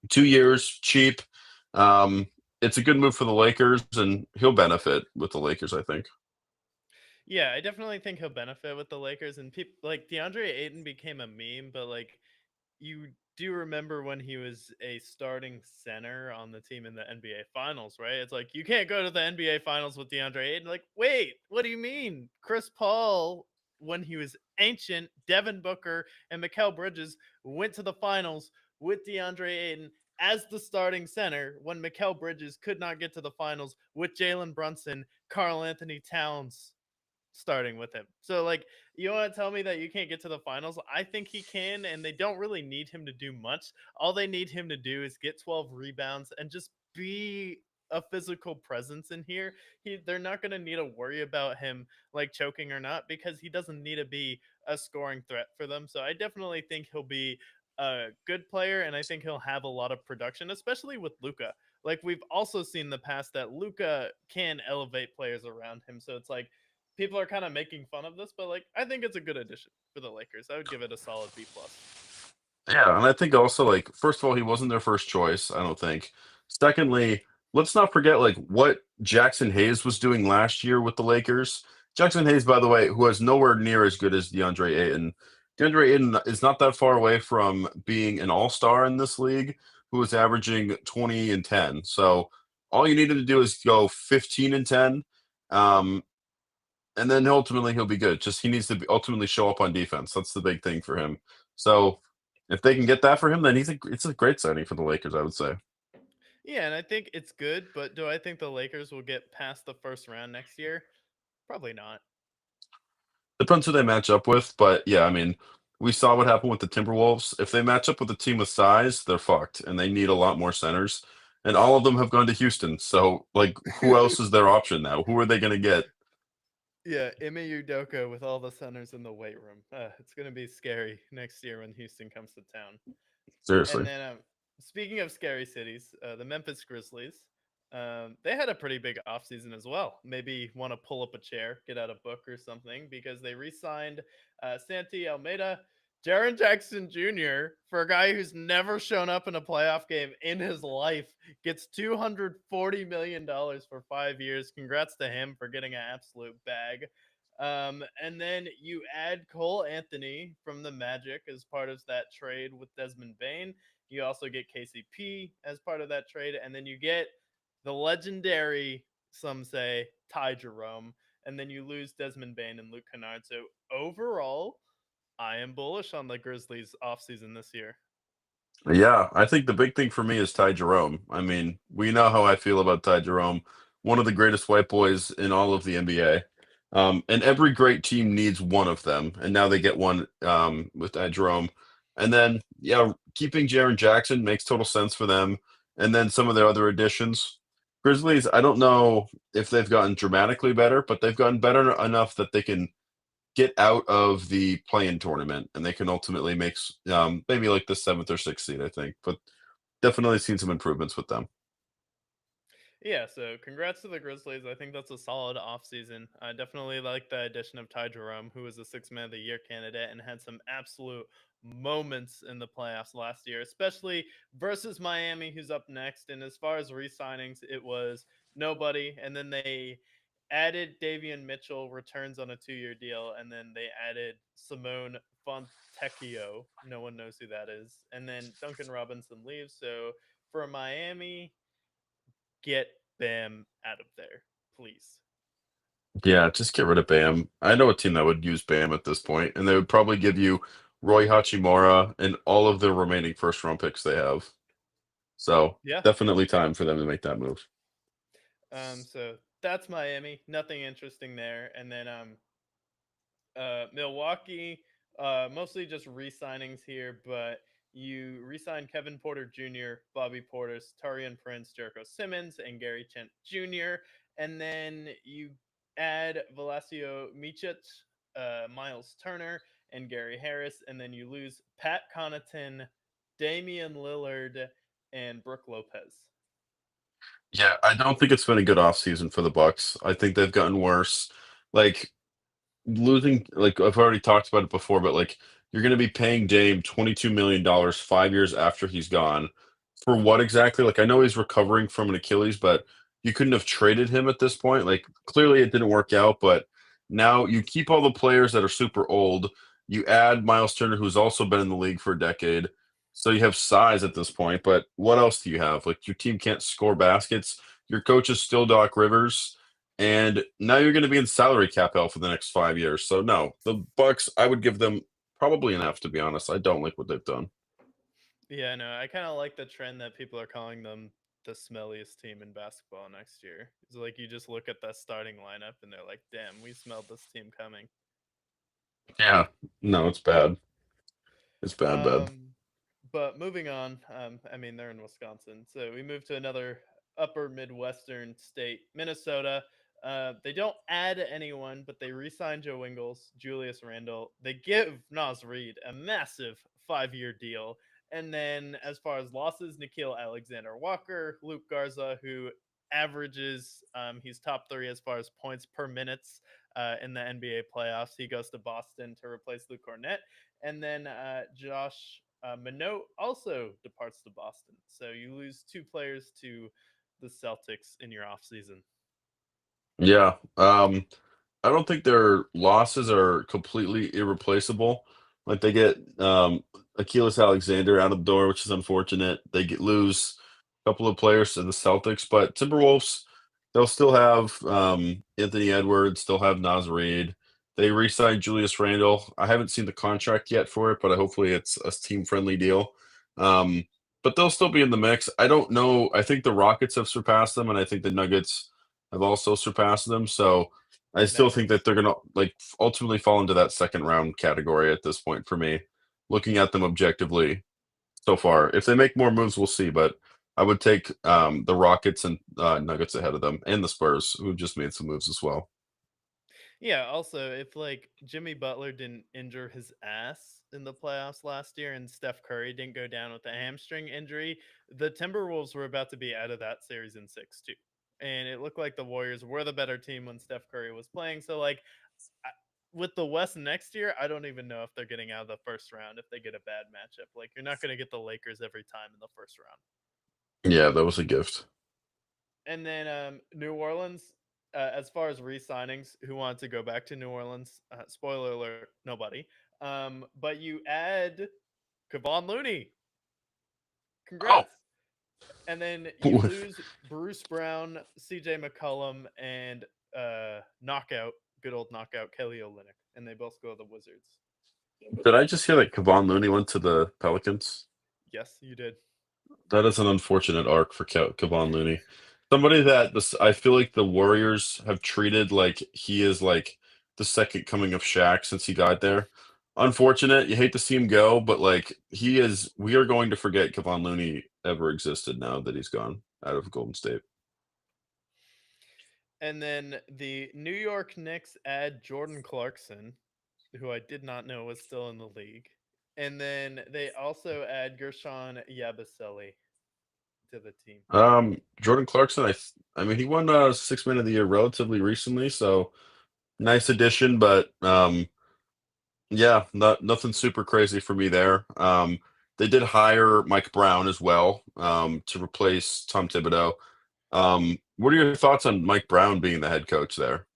2 years, cheap. Um, it's a good move for the Lakers, and he'll benefit with the Lakers, I think. Yeah, I definitely think he'll benefit with the Lakers, and people like DeAndre Ayton became a meme, but like you do remember when he was a starting center on the team in the NBA Finals, right? It's like you can't go to the NBA Finals with DeAndre Ayton. Like, wait, what do you mean? Chris Paul, when he was ancient, Devin Booker and Mikal Bridges went to the finals with DeAndre Ayton as the starting center when Mikal Bridges could not get to the finals with Jalen Brunson, Carl Anthony Towns starting with him. So like you want to tell me that you can't get to the finals? I think he can, and they don't really need him to do much. All they need him to do is get 12 rebounds and just be a physical presence in here. They're not going to need to worry about him like choking or not because he doesn't need to be a scoring threat for them. So I definitely think he'll be a good player, and I think he'll have a lot of production, especially with Luca. Like we've also seen in the past that Luca can elevate players around him. So it's like people are kind of making fun of this, but like I think it's a good addition for the Lakers. I would give it a solid B plus. Yeah, and I think also like first of all, he wasn't their first choice, I don't think. Secondly, let's not forget like what Jackson Hayes was doing last year with the Lakers. Jackson Hayes, by the way, who is nowhere near as good as DeAndre Ayton. DeAndre Ayton is not that far away from being an all-star in this league, who is averaging 20 and 10. So all you needed to do is go 15 and 10. Um, and then ultimately he'll be good. Just he needs to ultimately show up on defense. That's the big thing for him. So if they can get that for him, then it's a great signing for the Lakers, I would say. Yeah, and I think it's good, but do I think the Lakers will get past the first round next year? Probably not. Depends who they match up with, but yeah, I mean, we saw what happened with the Timberwolves. If they match up with a team with size, they're fucked, and they need a lot more centers. And all of them have gone to Houston. So, like, who else is their option now? Who are they going to get? Yeah, Ime Udoka with all the centers in the weight room. It's gonna be scary next year when Houston comes to town. And Seriously. then, speaking of scary cities, the Memphis Grizzlies, they had a pretty big offseason as well. Maybe want to pull up a chair, get out a book or something, because they re signed Santi Almeida, Jaron Jackson Jr., for a guy who's never shown up in a playoff game in his life, gets $240 million for 5 years. Congrats to him for getting an absolute bag. And then you add Cole Anthony from the Magic as part of that trade with Desmond Bain. You also get KCP as part of that trade, and then you get the legendary, some say, Ty Jerome, and then you lose Desmond Bain and Luke Kennard. So overall, I am bullish on the Grizzlies offseason this year. Yeah, I think the big thing for me is Ty Jerome. I mean, we know how I feel about Ty Jerome, one of the greatest white boys in all of the NBA. And every great team needs one of them, and now they get one with Ty Jerome. And then, yeah, keeping Jaren Jackson makes total sense for them. And then some of their other additions. Grizzlies, I don't know if they've gotten dramatically better, but they've gotten better enough that they can get out of the play-in tournament, and they can ultimately make maybe like the seventh or sixth seed, I think. But definitely seen some improvements with them. Yeah, so congrats to the Grizzlies. I think that's a solid offseason. I definitely like the addition of Ty Jerome, who was a Six Man of the Year candidate and had some absolute moments in the playoffs last year, especially versus Miami, who's up next. And as far as re signings, it was nobody. And then they added Davian Mitchell, returns on a 2 year deal. And then they added Simone Fontecchio. No one knows who that is. And then Duncan Robinson leaves. So for Miami, get Bam out of there, please. Yeah, just get rid of Bam. I know a team that would use Bam at this point, and they would probably give you Roy Hachimura and all of the remaining first round picks they have. So Yeah. definitely time for them to make that move. So that's Miami. Nothing interesting there. And then Milwaukee, mostly just re-signings here, but you re-sign Kevin Porter Jr., Bobby Portis, Tarian Prince, Jericho Simmons, and Gary Trent Jr. And then you add Velasquez Micic, Miles Turner, and Gary Harris, and then you lose Pat Connaughton, Damian Lillard, and Brooke Lopez. Yeah, I don't think it's been a good offseason for the Bucks. I think they've gotten worse. Like losing, like I've already talked about it before, but like you're going to be paying Dame $22 million 5 years after he's gone. For what exactly? Like I know he's recovering from an Achilles, but you couldn't have traded him at this point. Like clearly it didn't work out, but now you keep all the players that are super old. You add Miles Turner, who's also been in the league for a decade. So you have size at this point, but what else do you have? Like your team can't score baskets. Your coach is still Doc Rivers, and now you're going to be in salary cap hell for the next 5 years. So no, the Bucks, I would give them probably an F, to be honest. I don't like what they've done. Yeah, no, I kind of like the trend that people are calling them the smelliest team in basketball next year. It's like you just look at that starting lineup and they're like, damn, we smelled this team coming. Yeah, no, it's bad. It's bad, bad. Um, but moving on, I mean, they're in Wisconsin. So we move to another upper Midwestern state, Minnesota. They don't add anyone, but they re sign Joe Ingles, Julius Randle. They give Nas Reed a massive 5 year deal. And then, as far as losses, Nikhil Alexander Walker, Luke Garza, who averages, he's top three as far as points per minutes in the NBA playoffs. He goes to Boston to replace Luke Cornett. And then Josh Minot also departs to Boston. So you lose two players to the Celtics in your offseason. Yeah. I don't think their losses are completely irreplaceable. Like they get Achilles Alexander out of the door, which is unfortunate. They get lose a couple of players to the Celtics, but Timberwolves, they'll still have Anthony Edwards, still have Nas Reed. They re-signed Julius Randle. I haven't seen the contract yet for it, but hopefully it's a team-friendly deal. Um, but they'll still be in the mix. I don't know. I think the Rockets have surpassed them, and I think the Nuggets have also surpassed them. So I still think that Mavericks. they're gonna like ultimately fall into that second round category at this point for me, looking at them objectively so far. If they make more moves, we'll see. But I would take the Rockets and Nuggets ahead of them, and the Spurs, who just made some moves as well. Yeah, also, if like Jimmy Butler didn't injure his ass in the playoffs last year and Steph Curry didn't go down with a hamstring injury, the Timberwolves were about to be out of that series in 6 too. And it looked like the Warriors were the better team when Steph Curry was playing. So, like, I- with the West next year, I don't even know if they're getting out of the first round if they get a bad matchup. Like, you're not going to get the Lakers every time in the first round. Yeah, that was a gift. And then New Orleans, as far as re-signings, who want to go back to New Orleans? Spoiler alert: nobody. But you add Kevon Looney. Oh, Congrats. And then you lose Bruce Brown, C.J. McCollum, and knockout, good old knockout Kelly Olynyk, and they both go to the Wizards. did I just hear that Kevon Looney went to the Pelicans? Yes, you did. That is an unfortunate arc for Kevon Looney. Somebody that I feel like the Warriors have treated like he is like the second coming of Shaq since he got there. Unfortunate. You hate to see him go, but like he is, we are going to forget Kevon Looney ever existed now that he's gone out of Golden State. And then the New York Knicks add Jordan Clarkson, who I did not know was still in the league. And then they also add Gershon Yabusele to the team. Jordan Clarkson, I mean, he won Six Man of the Year relatively recently, so nice addition, but yeah, nothing super crazy for me there. They did hire Mike Brown as well to replace Tom Thibodeau. What are your thoughts on Mike Brown being the head coach there?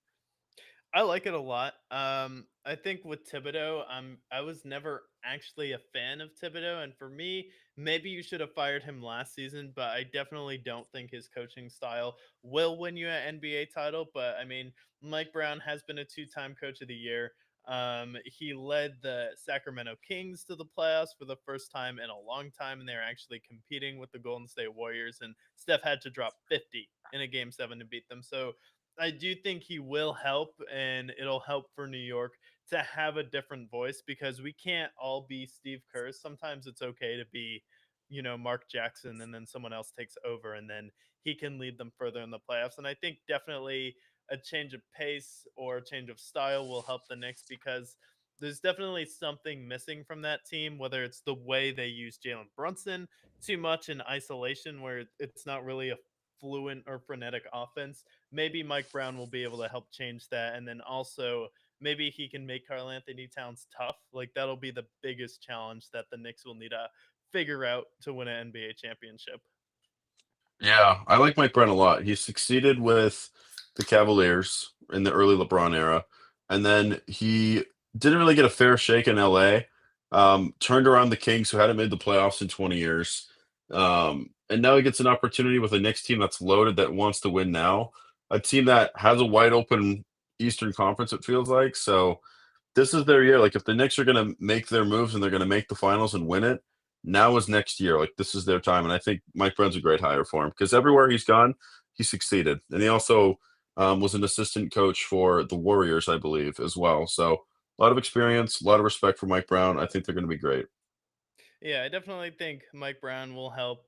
I like it a lot. I think with Thibodeau, I was never actually a fan of Thibodeau, and for me, maybe you should have fired him last season. But I definitely don't think his coaching style will win you an NBA title. But I mean, Mike Brown has been a two-time Coach of the Year. He led the Sacramento Kings to the playoffs for the first time in a long time, and they were actually competing with the Golden State Warriors. And Steph had to drop 50 in a Game 7 to beat them. So I do think he will help, and it'll help for New York to have a different voice because we can't all be Steve Kerr. Sometimes it's okay to be, Mark Jackson, and then someone else takes over, and then he can lead them further in the playoffs. And I think definitely a change of pace or a change of style will help the Knicks because there's definitely something missing from that team, whether it's the way they use Jalen Brunson too much in isolation, where it's not really a fluent or frenetic offense. Maybe Mike Brown will be able to help change that. And then also, maybe he can make Karl Anthony Towns tough. Like, that'll be the biggest challenge that the Knicks will need to figure out to win an NBA championship. Yeah, I like Mike Brown a lot. He succeeded with the Cavaliers in the early LeBron era, and then he didn't really get a fair shake in LA. Turned around the Kings, who hadn't made the playoffs in 20 years. And now he gets an opportunity with a Knicks team that's loaded, that wants to win now. A team that has a wide open Eastern Conference, it feels like. So this is their year. Like, if the Knicks are going to make their moves and they're going to make the finals and win it, now is next year. Like, this is their time. And I think Mike Brown's a great hire for him, because everywhere he's gone, he succeeded. And he also was an assistant coach for the Warriors, I believe, as well. So a lot of experience, a lot of respect for Mike Brown. I think they're going to be great. Yeah, I definitely think Mike Brown will help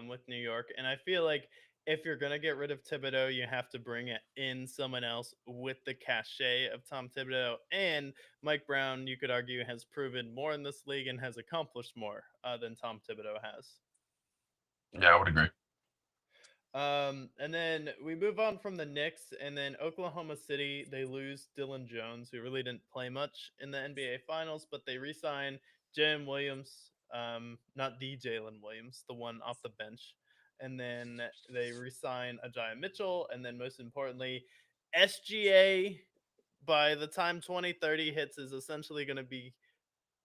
with New York, and I feel like if you're gonna get rid of Thibodeau, you have to bring in someone else with the cachet of Tom Thibodeau. And Mike Brown, you could argue, has proven more in this league and has accomplished more than Tom Thibodeau has. Yeah, I would agree. And then we move on from the Knicks, and then Oklahoma City, they lose Dylan Jones, who really didn't play much in the NBA Finals, but they re-sign Jalen Williams, not the Jalen Williams, the one off the bench, and then they re-sign Ajay Mitchell, and then most importantly, SGA. By the time 2030 hits, is essentially going to be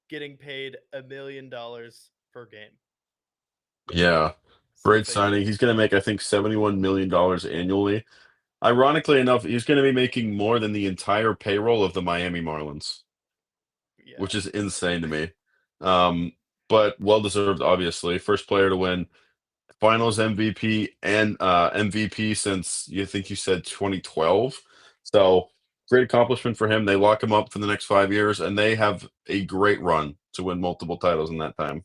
getting paid $1 million per game Yeah, since great they signing. He's going to make, I think, $71 million annually. Ironically enough, he's going to be making more than the entire payroll of the Miami Marlins, yeah. which is insane to me. Um, but well deserved, obviously. First player to win Finals MVP and MVP since, you think you said 2012. So great accomplishment for him. They lock him up for the next 5 years, and they have a great run to win multiple titles in that time.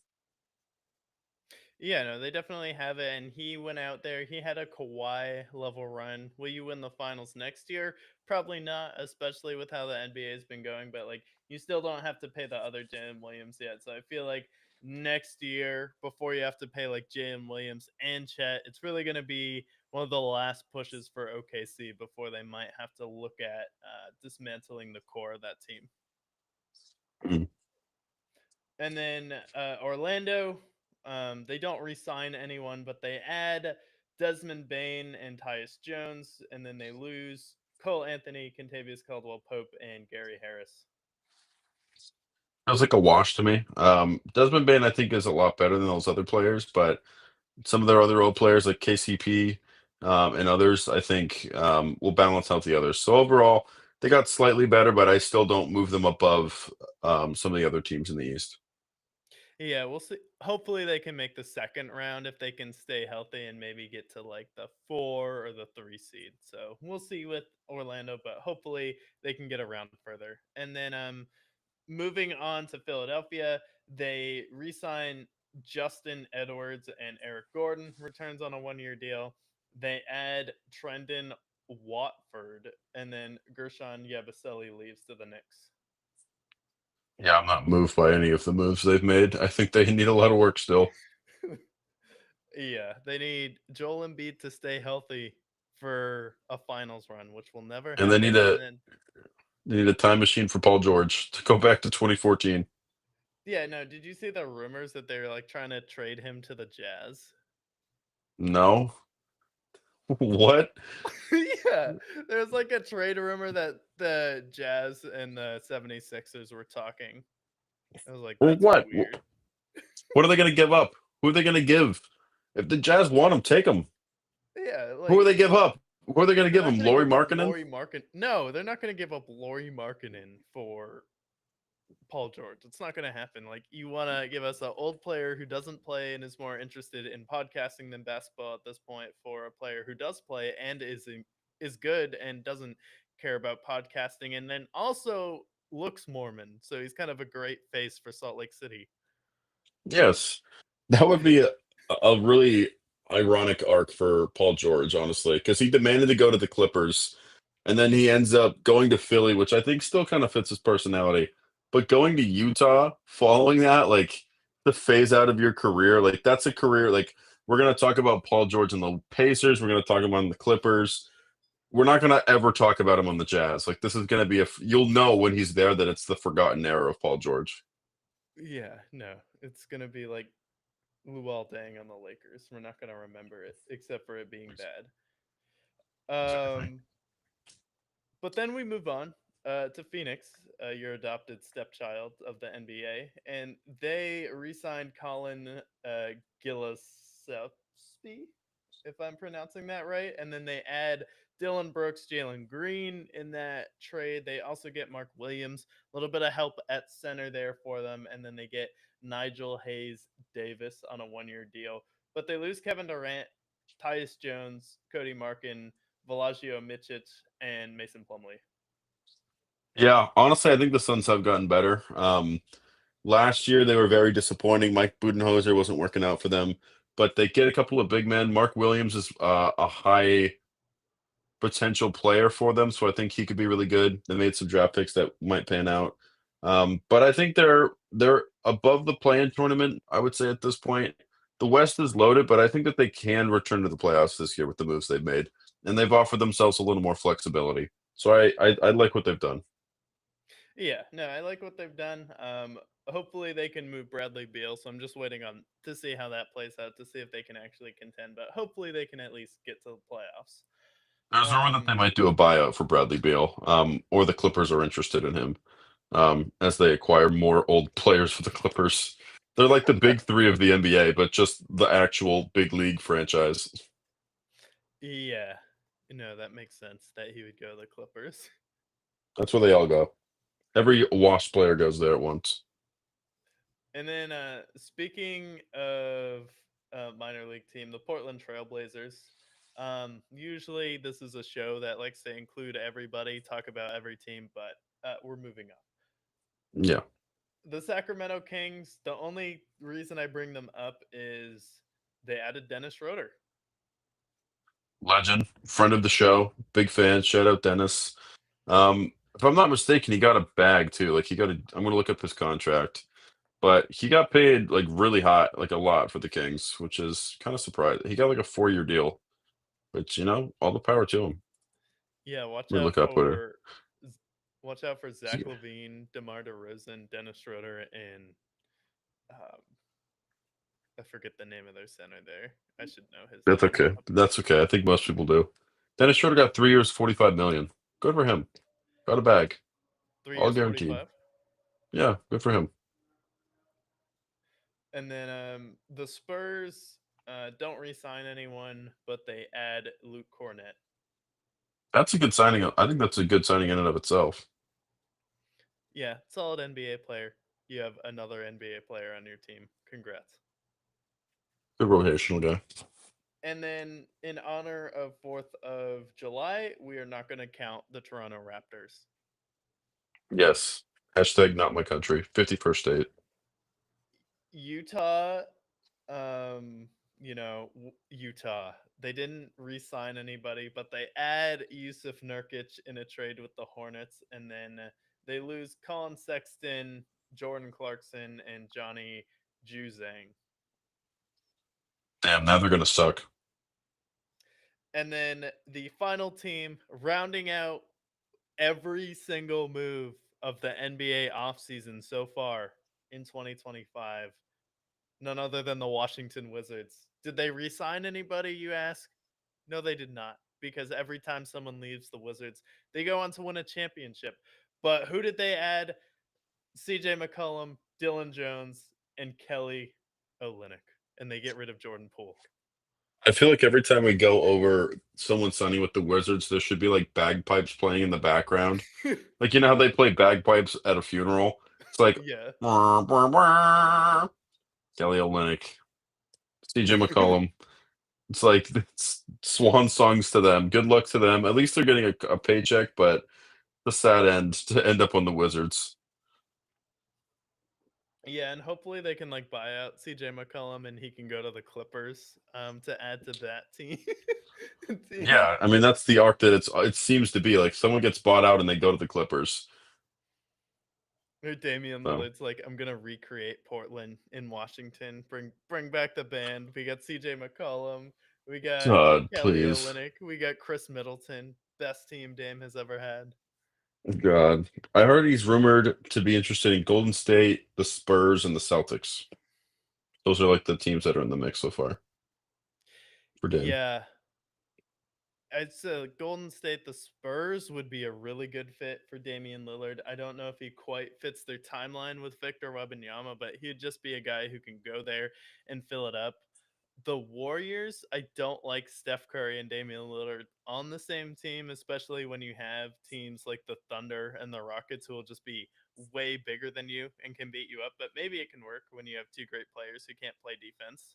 Yeah, no, they definitely have it. And he went out there. He had a Kawhi level run. Will you win the finals next year? Probably not, especially with how the NBA has been going. But like, you still don't have to pay the other Jalen Williams yet. So I feel like next year, before you have to pay like Jalen Williams and Chet, it's really going to be one of the last pushes for OKC before they might have to look at dismantling the core of that team. Mm. And then Orlando, they don't re-sign anyone, but they add Desmond Bain and Tyus Jones, and then they lose Cole Anthony, Contavious Caldwell Pope, and Gary Harris. Feels like a wash to me. Desmond Bain, I think, is a lot better than those other players, but some of their other old players like KCP and others, I think, will balance out the others. So overall, they got slightly better, but I still don't move them above some of the other teams in the East. Yeah, we'll see. Hopefully, they can make the second round if they can stay healthy and maybe get to like the 4 or the 3 seed. So we'll see with Orlando, but hopefully they can get around further. And then moving on to Philadelphia, they re-sign Justin Edwards, and Eric Gordon returns on a 1 year deal. They add Trendon Watford, and then Gershon Yabusele leaves to the Knicks. Yeah, I'm not moved by any of the moves they've made. I think they need a lot of work still. Yeah, they need Joel Embiid to stay healthy for a finals run, which will never And they need happen. And a then, they need a time machine for Paul George to go back to 2014. yeah, no, did you see the rumors that they're like trying to trade him to the Jazz? No. What? Yeah, there's like a trade rumor that the Jazz and the 76ers were talking. I was like, Or that's what? weird. What are they going to give up? Who are they going to give? If the Jazz want them, take them. Yeah, Who are like they give up? Who are they going to they're give not them? going to Laurie give up Markkinen? Laurie Markin. No, they're not going to give up Laurie Markkinen for Paul George. It's not going to happen. Like, you want to give us an old player who doesn't play and is more interested in podcasting than basketball at this point for a player who does play and is good and doesn't care about podcasting, and then also looks Mormon. So he's kind of a great face for Salt Lake City. Yes. That would be a really ironic arc for Paul George, honestly, because he demanded to go to the Clippers, and then he ends up going to Philly, which I think still kind of fits his personality. But going to Utah, following that, like the phase out of your career, like that's a career. Like we're gonna talk about Paul George and the Pacers. We're gonna talk about the Clippers. We're not gonna ever talk about him on the Jazz. Like this is gonna be you'll know when he's there that it's the forgotten era of Paul George. Yeah, no, it's gonna be like Luol Deng on the Lakers. We're not gonna remember it except for it being bad. Exactly. But then we move on to Phoenix, your adopted stepchild of the NBA, and they re-signed Colin Gillespie, if I'm pronouncing that right, and then they add Dylan Brooks, Jalen Green in that trade. They also get Mark Williams, a little bit of help at center there for them, and then they get Nigel Hayes Davis on a 1-year deal. But they lose Kevin Durant, Tyus Jones, Cody Markin, Velagio Micic, and Mason Plumlee. Yeah, honestly, I think the Suns have gotten better. Last year they were very disappointing. Mike Budenholzer wasn't working out for them, but they get a couple of big men. Mark Williams is a high potential player for them, so I think he could be really good. They made some draft picks that might pan out. But I think they're above the play-in tournament, I would say at this point. The West is loaded, but I think that they can return to the playoffs this year with the moves they've made. And they've offered themselves a little more flexibility. So I like what they've done. Yeah, no, I like what they've done. Hopefully they can move Bradley Beal, so I'm just waiting on to see how that plays out to see if they can actually contend. But hopefully they can at least get to the playoffs. There's rumor that Um, they might do a buyout for Bradley Beal, or the Clippers are interested in him, as they acquire more old players for the Clippers. They're like the big three of the NBA, but just the actual big league franchise. yeah, no, that makes sense that he would go to the Clippers. That's where they all go. Every Wasp player goes there at once. And then speaking of minor league team, the Portland Trailblazers. Usually this is a show that likes to include everybody, talk about every team, but we're moving on. Yeah, The Sacramento Kings, the only reason I bring them up is they added Dennis Schroeder. legend, friend of the show, big fan. Shout out Dennis. If I'm not mistaken, he got a bag too. Like he got a. I'm gonna look up his contract, but he got paid like really high, like a lot for the Kings, which is kind of surprising. He got like a 4-year deal, which all the power to him. Yeah, Let me look up what. watch out for He, Zach Levine, DeMar DeRozan, Dennis Schroeder, and um, I forget the name of their center there. I should know his that's name. okay. That's okay. I think most people do. Dennis Schroeder got 3 years, 45 million. Good for him. Got a bag, Three all years, guaranteed. 45. Yeah, good for him. And then the Spurs don't re-sign anyone, but they add Luke Cornett. That's a good signing. I think that's a good signing in and of itself. Yeah, solid NBA player. You have another NBA player on your team. Congrats. Good rotational guy. And then, in honor of 4th of July, we are not going to count the Toronto Raptors. Yes. Hashtag not my country. 51st state. Utah, Utah. They didn't re-sign anybody, but they add Yusuf Nurkic in a trade with the Hornets, and then they lose Colin Sexton, Jordan Clarkson, and Johnny Juzang. Damn, now they're gonna suck. And then the final team, rounding out every single move of the NBA offseason so far in 2025, none other than the Washington Wizards. Did they re-sign anybody, you ask? No, they did not. Because every time someone leaves the Wizards, they go on to win a championship. But who did they add? CJ McCollum, Dylan Jones, and Kelly Olynyk. And they get rid of Jordan Poole. I feel like every time we go over someone signing with the Wizards, there should be like bagpipes playing in the background. Like you know how they play bagpipes at a funeral? It's like Yeah. "Wah, wah, wah." Kelly Olynyk, CJ McCollum. It's like it's swan songs to them. Good luck to them. At least they're getting a paycheck, but the sad end to end up on the Wizards. Yeah, and hopefully they can like buy out CJ McCollum and he can go to the Clippers to add to that team. team. Yeah, I mean that's the arc that it seems to be. Like someone gets bought out and they go to the Clippers. Or Damian So, Lillard's like, I'm gonna recreate Portland in Washington. Bring back the band. We got CJ McCollum. We got God, Kelly please. Olynyk. We got Chris Middleton. Best team Dame has ever had. God. I heard he's rumored to be interested in Golden State, the Spurs, and the Celtics. Those are like the teams that are in the mix so far for Dame. Yeah, I'd say Golden State, the Spurs would be a really good fit for Damian Lillard. I don't know if he quite fits their timeline with Victor Wembanyama, but he'd just be a guy who can go there and fill it up. The Warriors, I don't like Steph Curry and Damian Lillard on the same team, especially when you have teams like the Thunder and the Rockets who will just be way bigger than you and can beat you up. But maybe it can work when you have two great players who can't play defense.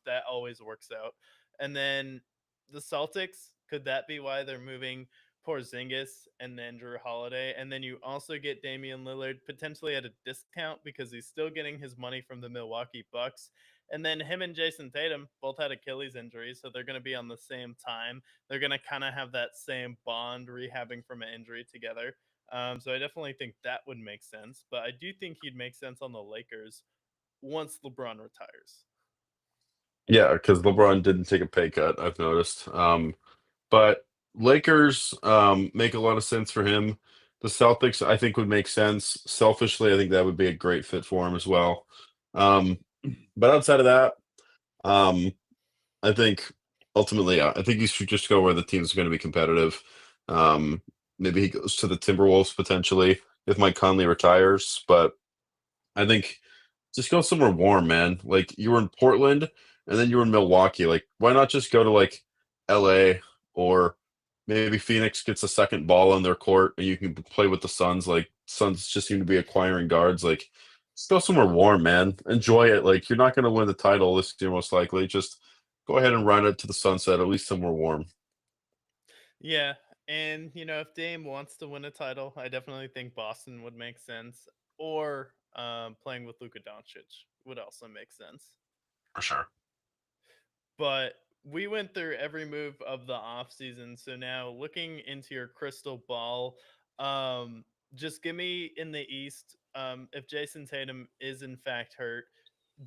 That always works out. And then the Celtics, could that be why they're moving Porzingis and then Drew Holiday? And then you also get Damian Lillard potentially at a discount because he's still getting his money from the Milwaukee Bucks. And then him and Jason Tatum both had Achilles injuries, so they're going to be on the same time. They're going to kind of have that same bond rehabbing from an injury together. So I definitely think that would make sense. But I do think he'd make sense on the Lakers once LeBron retires. Yeah, because LeBron didn't take a pay cut, I've noticed. But Lakers make a lot of sense for him. The Celtics, I think, would make sense. Selfishly, I think that would be a great fit for him as well. Um, but outside of that, um, I think ultimately, I think he should just go where the team's going to be competitive. Um, Maybe he goes to the Timberwolves potentially if Mike Conley retires. But I think just go somewhere warm, man. Like you were in Portland and then you were in Milwaukee. Like, why not just go to like LA or maybe Phoenix gets a second ball on their court and you can play with the Suns. Like Suns just seem to be acquiring guards. Like just go somewhere warm, man. Enjoy it. Like you're not gonna win the title this year, most likely. Just go ahead and run it to the sunset, at least somewhere warm. Yeah. And, if Dame wants to win a title, I definitely think Boston would make sense. Or playing with Luka Doncic would also make sense. For sure. But we went through every move of the offseason. So now looking into your crystal ball, just give me in the East, if Jason Tatum is in fact hurt,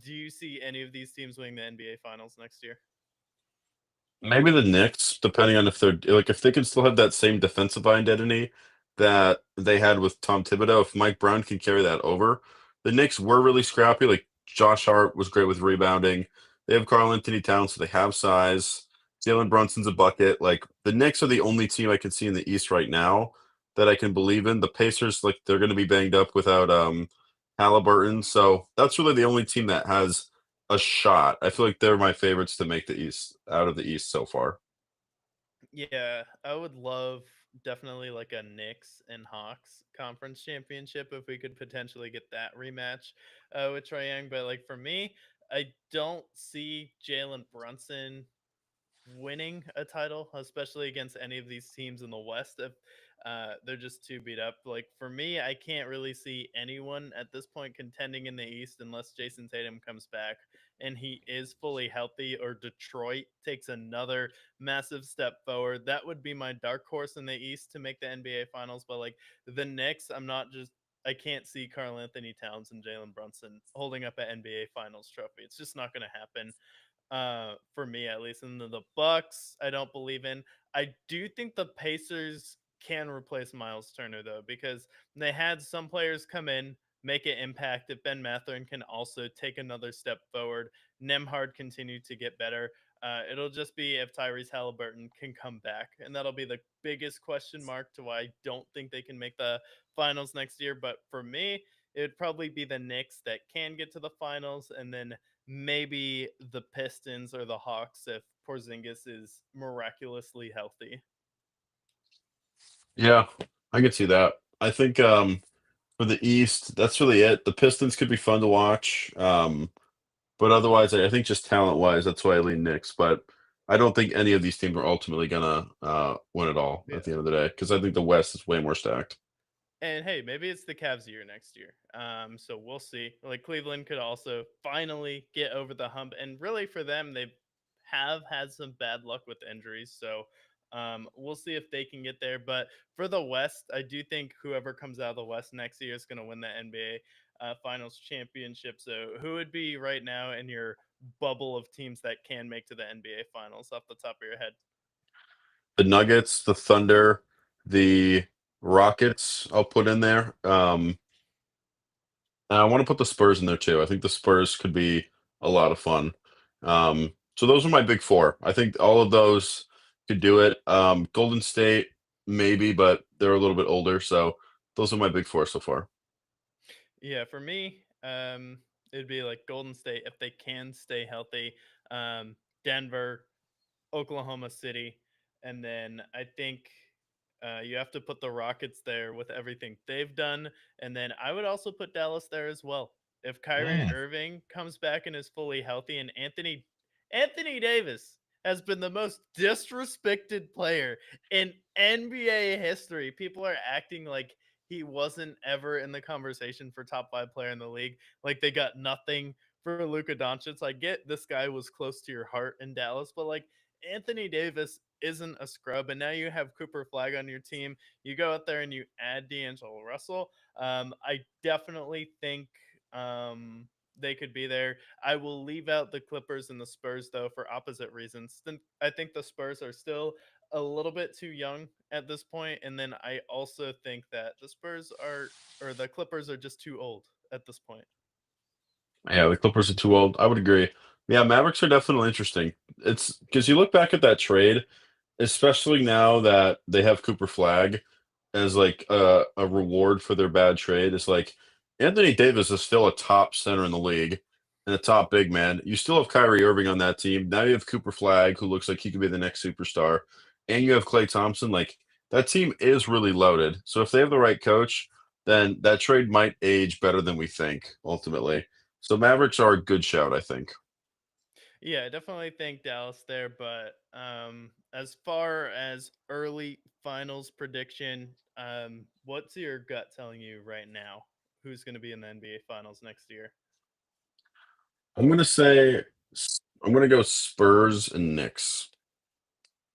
do you see any of these teams winning the NBA Finals next year? Maybe the Knicks, depending on if they're like if they can still have that same defensive identity that they had with Tom Thibodeau. If Mike Brown can carry that over, the Knicks were really scrappy. Like Josh Hart was great with rebounding. They have Carl Anthony Towns, so they have size. Jalen Brunson's a bucket. Like the Knicks are the only team I can see in the East right now that I can believe in. The Pacers, like they're going to be banged up without Halliburton, so that's really the only team that has a shot. I feel like they're my favorites to make the East out of the East so far. Yeah, I would love definitely like a Knicks and Hawks conference championship if we could potentially get that rematch with Trae Young. But like for me, I don't see Jalen Brunson winning a title, especially against any of these teams in the West. If they're just too beat up. Like for me, I can't really see anyone at this point contending in the East unless Jason Tatum comes back and he is fully healthy, or Detroit takes another massive step forward. That would be my dark horse in the East to make the NBA Finals. But like the Knicks, I can't see Carl Anthony Towns and Jalen Brunson holding up an NBA Finals trophy. It's just not going to happen for me at least. And the Bucks, I don't believe in. I do think the Pacers can replace Miles Turner though, because they had some players come in, make an impact. If Ben Mathurin can also take another step forward, Nemhard continue to get better. It'll just be if Tyrese Halliburton can come back, and that'll be the biggest question mark to why I don't think they can make the finals next year. But for me, it would probably be the Knicks that can get to the finals, and then maybe the Pistons or the Hawks if Porzingis is miraculously healthy. Yeah, I can see that. I think for the East, that's really it. The Pistons could be fun to watch. But otherwise, I think just talent wise, that's why I lean Knicks. But I don't think any of these teams are ultimately gonna win it all Yeah. at the end of the day because I think the West is way more stacked. And hey, maybe it's the Cavs year next year. So we'll see. Like Cleveland could also finally get over the hump. And really for them, they have had some bad luck with injuries. So We'll see if they can get there. But for the West, I do think whoever comes out of the West next year is going to win the NBA Finals championship. So, who would be right now in your bubble of teams that can make to the NBA Finals off the top of your head? The Nuggets, the Thunder, the Rockets, I'll put in there. And I want to put the Spurs in there too. I think the Spurs could be a lot of fun. So those are my big four. I think all of those could do it. Golden State, maybe, but they're a little bit older. So those are my big four so far. Yeah, for me, it'd be like Golden State if they can stay healthy. Denver, Oklahoma City, and then I think you have to put the Rockets there with everything they've done, and then I would also put Dallas there as well. If Kyrie Mm. Irving comes back and is fully healthy, and Anthony Davis has been the most disrespected player in NBA history. People are acting like he wasn't ever in the conversation for top 5 player in the league. Like they got nothing for Luka Doncic. I get this guy was close to your heart in Dallas, but like Anthony Davis isn't a scrub, and now you have Cooper Flag on your team. You go out there and you add D'Angelo Russell. I definitely think they could be there. I will leave out the Clippers and the Spurs though for opposite reasons. Then I think the Spurs are still a little bit too young at this point, and then I also think that the Spurs are or the Clippers are just too old at this point. Yeah, the Clippers are too old. I would agree. Yeah, Mavericks are definitely interesting. It's because you look back at that trade, especially now that they have Cooper Flag as like a reward for their bad trade. It's like Anthony Davis is still a top center in the league and a top big man. You still have Kyrie Irving on that team. Now you have Cooper Flag, who looks like he could be the next superstar, and you have Klay Thompson. Like that team is really loaded. So if they have the right coach, then that trade might age better than we think ultimately. So Mavericks are a good shout, I think. Yeah, I definitely think Dallas there, but as far as early finals prediction, what's your gut telling you right now? Who's going to be in the NBA Finals next year? I'm gonna say I'm gonna go Spurs and Knicks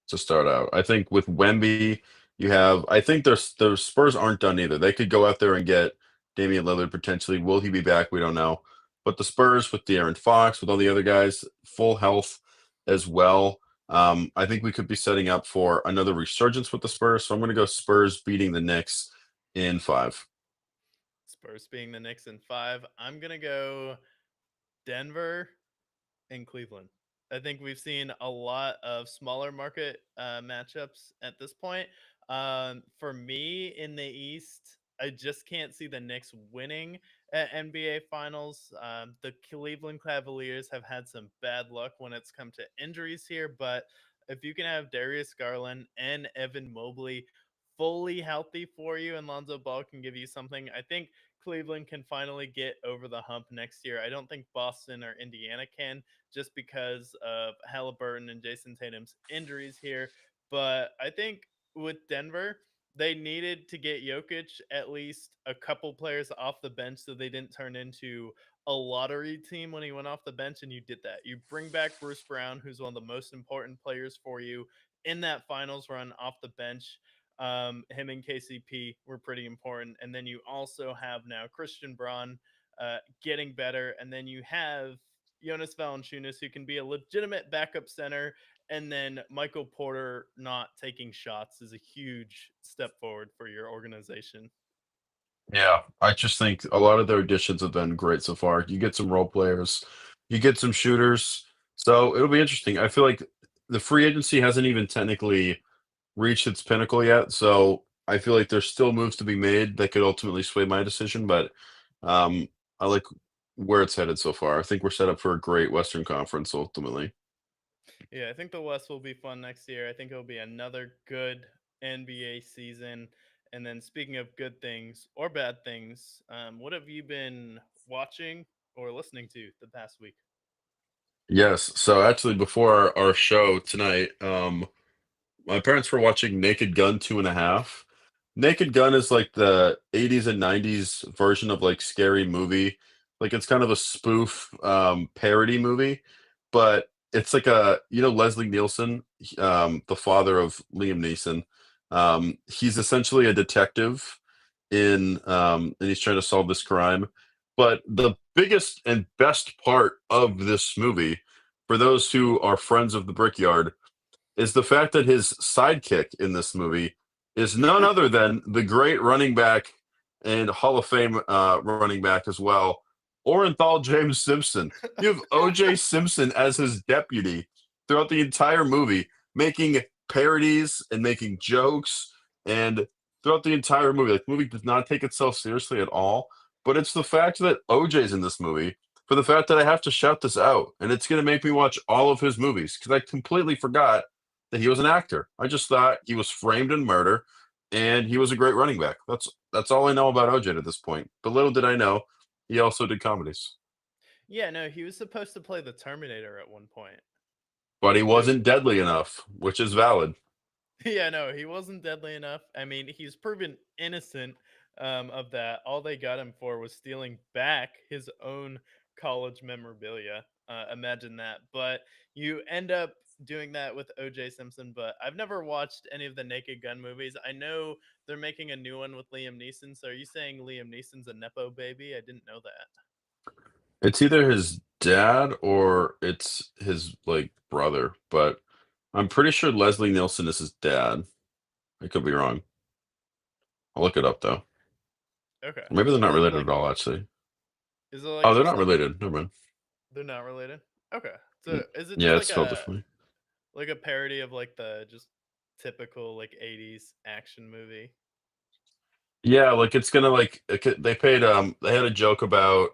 to start out. I think with Wemby, you have. I think the Spurs aren't done either. They could go out there and get Damian Lillard potentially. Will he be back? We don't know. But the Spurs with De'Aaron Fox, with all the other guys, full health as well. I think we could be setting up for another resurgence with the Spurs. So I'm going to go Spurs beating the Knicks in five. Spurs being the Knicks in 5. I'm going to go Denver in Cleveland. I think we've seen a lot of smaller market matchups at this point. For me in the East, I just can't see the Knicks winning at NBA Finals. The Cleveland Cavaliers have had some bad luck when it's come to injuries here, but if you can have Darius Garland and Evan Mobley fully healthy for you and Lonzo Ball can give you something, I think Cleveland can finally get over the hump next year. I don't think Boston or Indiana can just because of Halliburton and Jason Tatum's injuries here. But I think with Denver, they needed to get Jokic at least a couple players off the bench so they didn't turn into a lottery team when he went off the bench, and you did that. You bring back Bruce Brown, who's one of the most important players for you in that finals run off the bench. Him and KCP were pretty important. And then you also have now Christian Braun getting better. And then you have Jonas Valanciunas, who can be a legitimate backup center. And then Michael Porter not taking shots is a huge step forward for your organization. Yeah, I just think a lot of their additions have been great so far. You get some role players, you get some shooters, so it'll be interesting. I feel like the free agency hasn't even technically reached its pinnacle yet, so I feel like there's still moves to be made that could ultimately sway my decision, but um, I like where it's headed so far. I think we're set up for a great Western Conference ultimately. Yeah, I think the West will be fun next year. I think it'll be another good NBA season. And then, speaking of good things or bad things, what have you been watching or listening to the past week? Yes, so actually before our show tonight, my parents were watching Naked Gun 2.5. Naked Gun is like the 80s and 90s version of like Scary Movie. Like it's kind of a spoof parody movie, but it's like a Leslie Nielsen. the father of Liam Neeson. He's essentially a detective and he's trying to solve this crime. But the biggest and best part of this movie, for those who are friends of the Brickyard, is the fact that his sidekick in this movie is none other than the great running back and Hall of Fame running back as well, Orenthal James Simpson. You have O.J. Simpson as his deputy throughout the entire movie, making parodies and making jokes, and throughout the entire movie, like the movie does not take itself seriously at all. But it's the fact that O.J.'s in this movie for the fact that I have to shout this out, and it's going to make me watch all of his movies because I completely forgot that he was an actor. I just thought he was framed in murder and he was a great running back. That's all I know about OJ at this point. But little did I know, he also did comedies. Yeah, no, he was supposed to play the Terminator at one point. But he It, wasn't deadly enough, which is valid. yeah, no, he wasn't deadly enough. I mean, he's proven innocent of that. All they got him for was stealing back his own college memorabilia. Imagine that. But you end up doing that with OJ Simpson. But I've never watched any of the Naked Gun movies. I know they're making a new one with Liam Neeson. So are you saying Liam Neeson's a Nepo baby? I didn't know that. It's either his dad or it's his like brother, but I'm pretty sure Leslie Nielsen is his dad. I could be wrong. I'll look it up though. Okay. Maybe they're not Is it related like, at all, actually. is it like Oh, they're just not like related. Never mind. they're not related? Okay. So is it Yeah, just it's spelled differently. like a parody of like the just typical like 80s action movie? Yeah, like it's gonna like they paid they had a joke about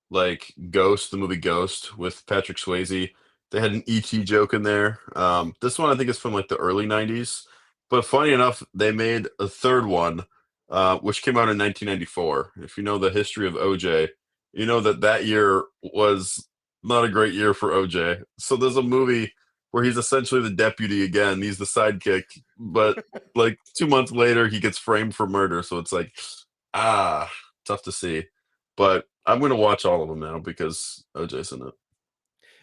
like Ghost, the movie Ghost with Patrick Swayze. They had an ET joke in there. This one I think is from like the early 90s. But funny enough, they made a third one which came out in 1994. If you know the history of OJ, you know that that year was not a great year for OJ. So there's a movie where he's essentially the deputy again. He's the sidekick, but like 2 months later he gets framed for murder, so it's like ah, tough to see, but I'm gonna watch all of them now because OJ's in it.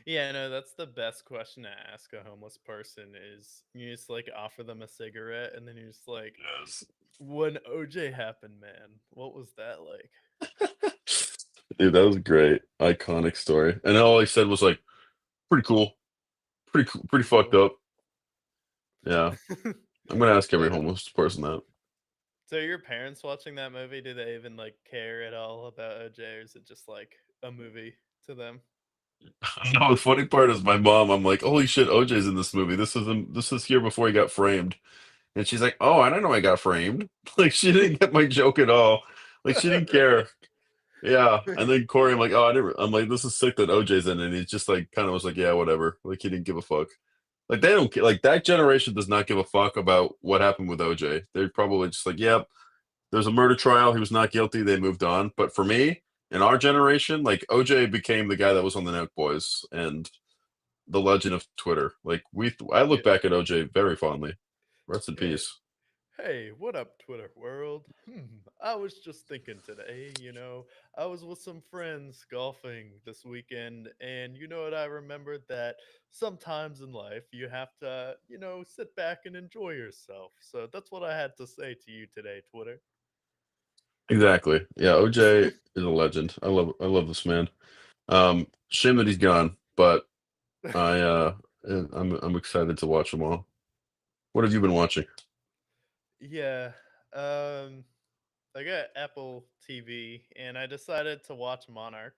Yeah, no, that's the best question to ask a homeless person is you just like offer them a cigarette and then you're just like, Yes. when OJ happened, man, what was that like? Dude, that was a great iconic story, and all he said was like pretty cool, pretty cool, pretty Pretty fucked cool. up. Yeah, I'm gonna ask every So homeless person that. so your parents watching that movie, do they even like care at all about OJ or is it just like a movie to them? No, the funny part is my mom. I'm like, holy shit, OJ's in this movie. This is here before he got framed. And she's like, "Oh, I don't know I got framed." Like she didn't get my joke at all. Like she didn't Really? care. Yeah. And then Corey, I'm like, "Oh, I didn't." I'm like, "This is sick that OJ's in it." And he's just like, kind of was like, "Yeah, whatever." Like he didn't give a fuck. Like they don't like that generation does not give a fuck about what happened with OJ. They're probably just like, "Yep, there's a murder trial. He was not guilty. They moved on." But for me, in our generation, like OJ became the guy that was on the Note Boys and the legend of Twitter. Like I look Yeah. back at OJ very fondly. Rest in Yeah. peace. Hey, what up, Twitter world? I was just thinking today, I was with some friends golfing this weekend, and you know what? I remembered that sometimes in life you have to, sit back and enjoy yourself. So that's what I had to say to you today, Twitter. Exactly. Yeah, OJ is a legend. I love this man. Shame that he's gone, but I'm excited to watch them all. What have you been watching? Yeah. Um, I got Apple TV, and I decided to watch Monarch.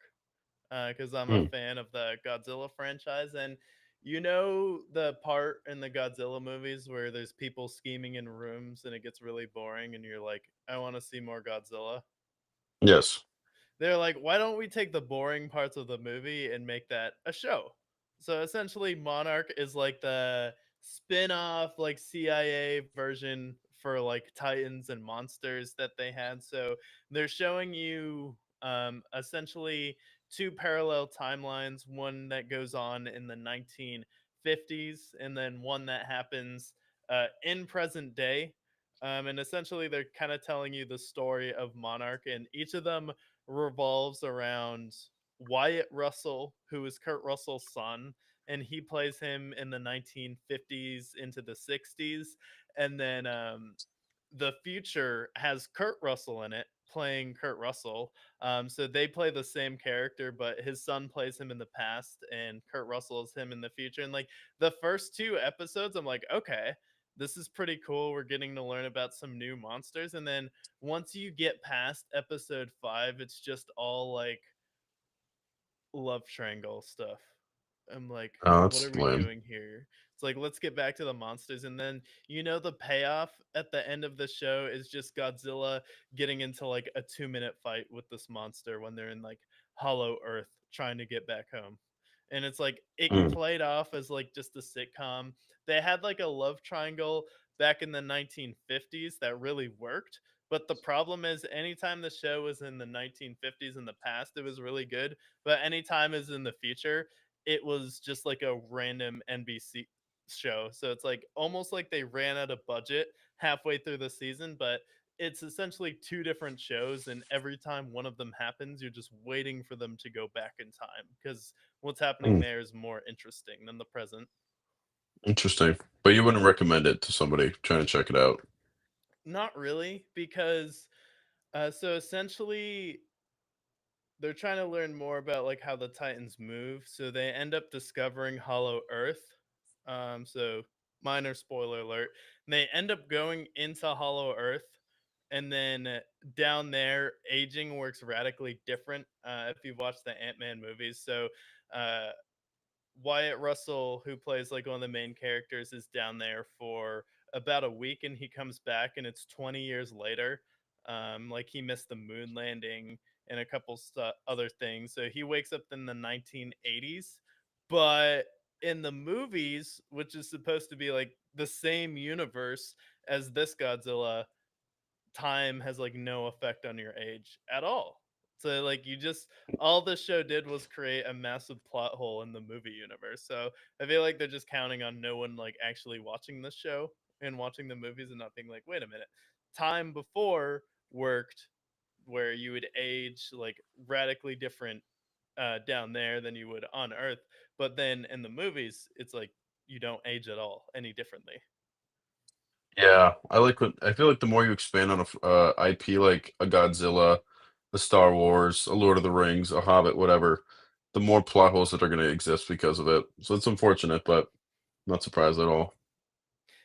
Because I'm a Hmm. fan of the Godzilla franchise. And you know the part in the Godzilla movies where there's people scheming in rooms and it gets really boring, and you're like, I want to see more Godzilla. Yes. They're like, why don't we take the boring parts of the movie and make that a show? So essentially, Monarch is like the spin-off, like CIA version for like Titans and monsters that they had. So they're showing you essentially two parallel timelines, one that goes on in the 1950s and then one that happens in present day. And essentially, they're kind of telling you the story of Monarch, and each of them revolves around Wyatt Russell, who is Kurt Russell's son. and he plays him in the 1950s into the 60s. And then the future has Kurt Russell in it playing Kurt Russell. So they play the same character, but his son plays him in the past, and Kurt Russell is him in the future. And like the first two episodes, I'm like, okay, this is pretty cool. We're getting to learn about some new monsters. And then once you get past episode 5, it's just all like love triangle stuff. I'm like, Oh, what are that's we lame. doing here? It's like, let's get back to the monsters. And then, the payoff at the end of the show is just Godzilla getting into like a 2-minute fight with this monster when they're in like Hollow Earth trying to get back home. And it's like, it Mm, played off as like just a sitcom. They had like a love triangle back in the 1950s that really worked. But the problem is, anytime the show was in the 1950s in the past, it was really good. But anytime it's in the future, it was just like a random NBC show. So it's like almost like they ran out of budget halfway through the season, but it's essentially two different shows, and every time one of them happens, you're just waiting for them to go back in time because what's happening mm, there is more interesting than the present. interesting. But you wouldn't recommend it to somebody trying to check it out. Not really, because so essentially they're trying to learn more about like how the Titans move. So they end up discovering Hollow Earth. So minor spoiler alert. And they end up going into Hollow Earth, and then down there, aging works radically different. If you've watched the Ant Man movies, so uh, Wyatt Russell, who plays like one of the main characters, is down there for about a week, and he comes back, and it's 20 years later. Like he missed the moon landing and a couple other things, so he wakes up in the 1980s. But in the movies, which is supposed to be like the same universe as this Godzilla, time has like no effect on your age at all. So like you just all the show did was create a massive plot hole in the movie universe. So I feel like they're just counting on no one like actually watching this show and watching the movies and not being like, wait a minute, time before worked where you would age like radically different down there than you would on Earth, but then in the movies it's like you don't age at all any differently. Yeah, I feel like the more you expand on a IP like a Godzilla, a Star Wars, a Lord of the Rings, a Hobbit, whatever, the more plot holes that are going to exist because of it. So it's unfortunate, but not surprised at all.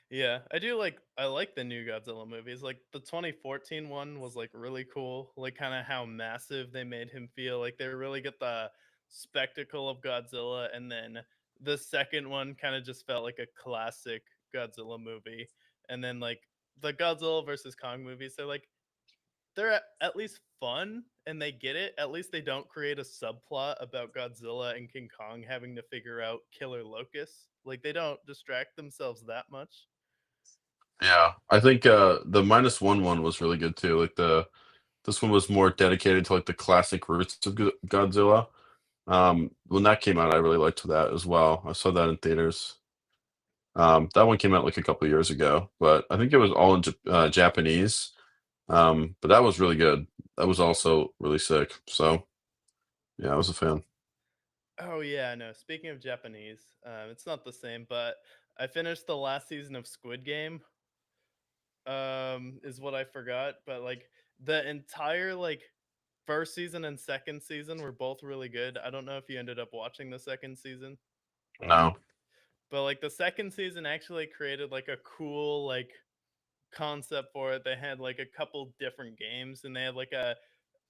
Yeah, I like the new Godzilla movies. Like the 2014 one was like really cool. Like kind of how massive they made him feel. Like they really get the spectacle of Godzilla, and then the second one kind of just felt like a classic Godzilla movie. And then like the Godzilla versus Kong movies, they're at least fun and they get it. At least they don't create a subplot about Godzilla and King Kong having to figure out killer locusts. Like they don't distract themselves that much. Yeah, I think the -1 one was really good too. Like this one was more dedicated to like the classic roots of Godzilla. When that came out, I really liked that as well. I saw that in theaters. That one came out like a couple of years ago, but I think it was all in Japanese. But that was really good. That was also really sick. So yeah, I was a fan. Oh yeah, no. Speaking of Japanese, it's not the same, but I finished the last season of Squid Game. Is what I forgot, but like the entire like first season and second season were both really good. I don't know if you ended up watching the second season, No. but like the second season actually created like a cool like concept for it. They had like a couple different games, and they had like a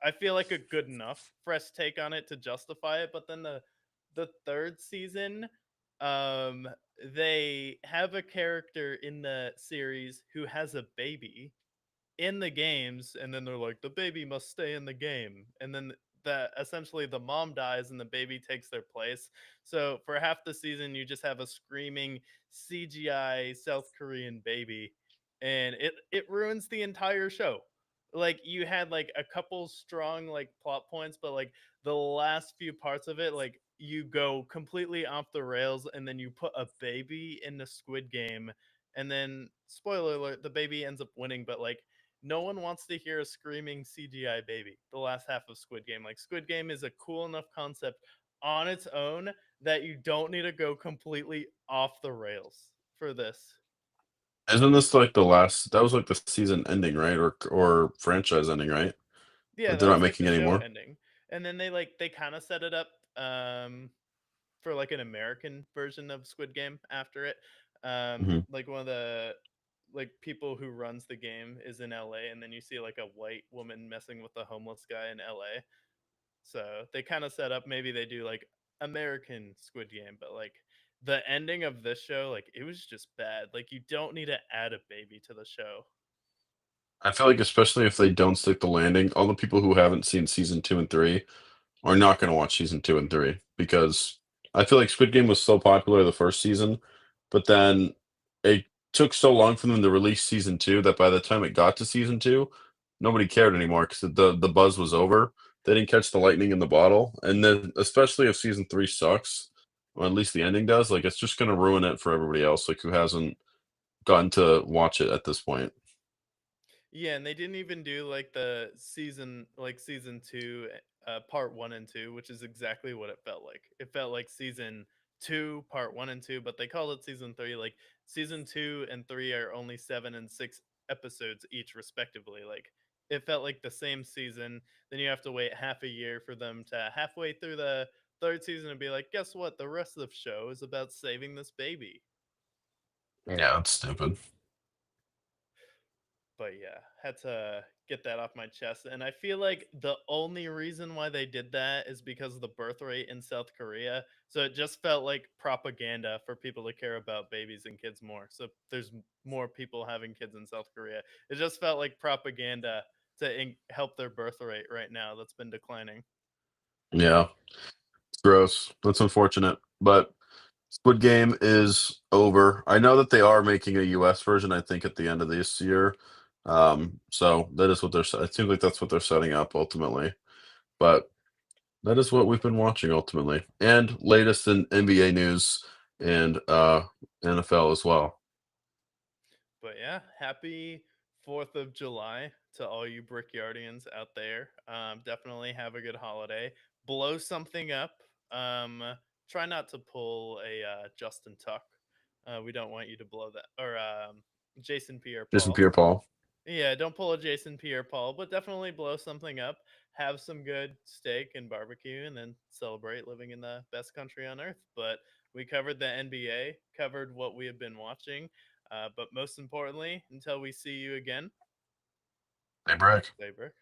I feel like a good enough fresh take on it to justify it. But then the third season, um, they have a character in the series who has a baby in the games, and then they're like, the baby must stay in the game, and then that essentially the mom dies and the baby takes their place. So for half the season, you just have a screaming CGI South Korean baby, and it ruins the entire show. Like you had like a couple strong like plot points, but like the last few parts of it, like you go completely off the rails, and then you put a baby in the Squid Game, and then spoiler alert, the baby ends up winning, but like no one wants to hear a screaming CGI baby. The last half of Squid Game, like Squid Game, is a cool enough concept on its own that you don't need to go completely off the rails for this. Isn't this like the last? That was like the season ending, right? Or franchise ending, right? Yeah, Like that they're not was like making the any show more. ending. And then they kind of set it up for like an American version of Squid Game after it. Hmm. Like one of the like people who runs the game is in LA, and then you see like a white woman messing with the homeless guy in LA. So they kind of set up maybe they do like American Squid Game, but like the ending of this show, like it was just bad. Like you don't need to add a baby to the show. I feel like especially if they don't stick the landing, all the people who haven't seen season 2 and 3 are not going to watch season 2 and 3 because I feel like Squid Game was so popular the first season, but then it took so long for them to release season 2 that by the time it got to season 2, nobody cared anymore because the buzz was over. They didn't catch the lightning in the bottle, and then especially if season 3 sucks, or at least the ending does, like it's just going to ruin it for everybody else, like who hasn't gotten to watch it at this point. Yeah, and they didn't even do like the season like season 2 part 1 and 2, which is exactly what it felt like. It felt like season 2 part 1 and 2, but they called it season 3. Like season 2 and 3 are only 7 and 6 episodes each respectively. Like it felt like the same season. Then you have to wait half a year for them to halfway through the third season and be like, "Guess what? The rest of the show is about saving this baby." Yeah, that's stupid. But yeah, had to get that off my chest. And I feel like the only reason why they did that is because of the birth rate in South Korea. So it just felt like propaganda for people to care about babies and kids more. So there's more people having kids in South Korea. It just felt like propaganda to help their birth rate right now that's been declining. Yeah, it's gross. That's unfortunate, but Squid Game is over. I know that they are making a US version, I think, at the end of this year. So that is what it seems like that's what they're setting up ultimately. But that is what we've been watching ultimately. And latest in NBA news and NFL as well. But yeah, happy 4th of July to all you Brickyardians out there. Definitely have a good holiday. Blow something up. Um, Try not to pull a Justin Tuck. We don't want you to blow that. Or Jason Pierre Jason Paul. Pierre Paul. Yeah, don't pull a Jason Pierre Paul, but definitely blow something up. Have some good steak and barbecue, and then celebrate living in the best country on earth. But we covered the NBA, covered what we have been watching. But most importantly, until we see you again, Hey, Brick. stay brick.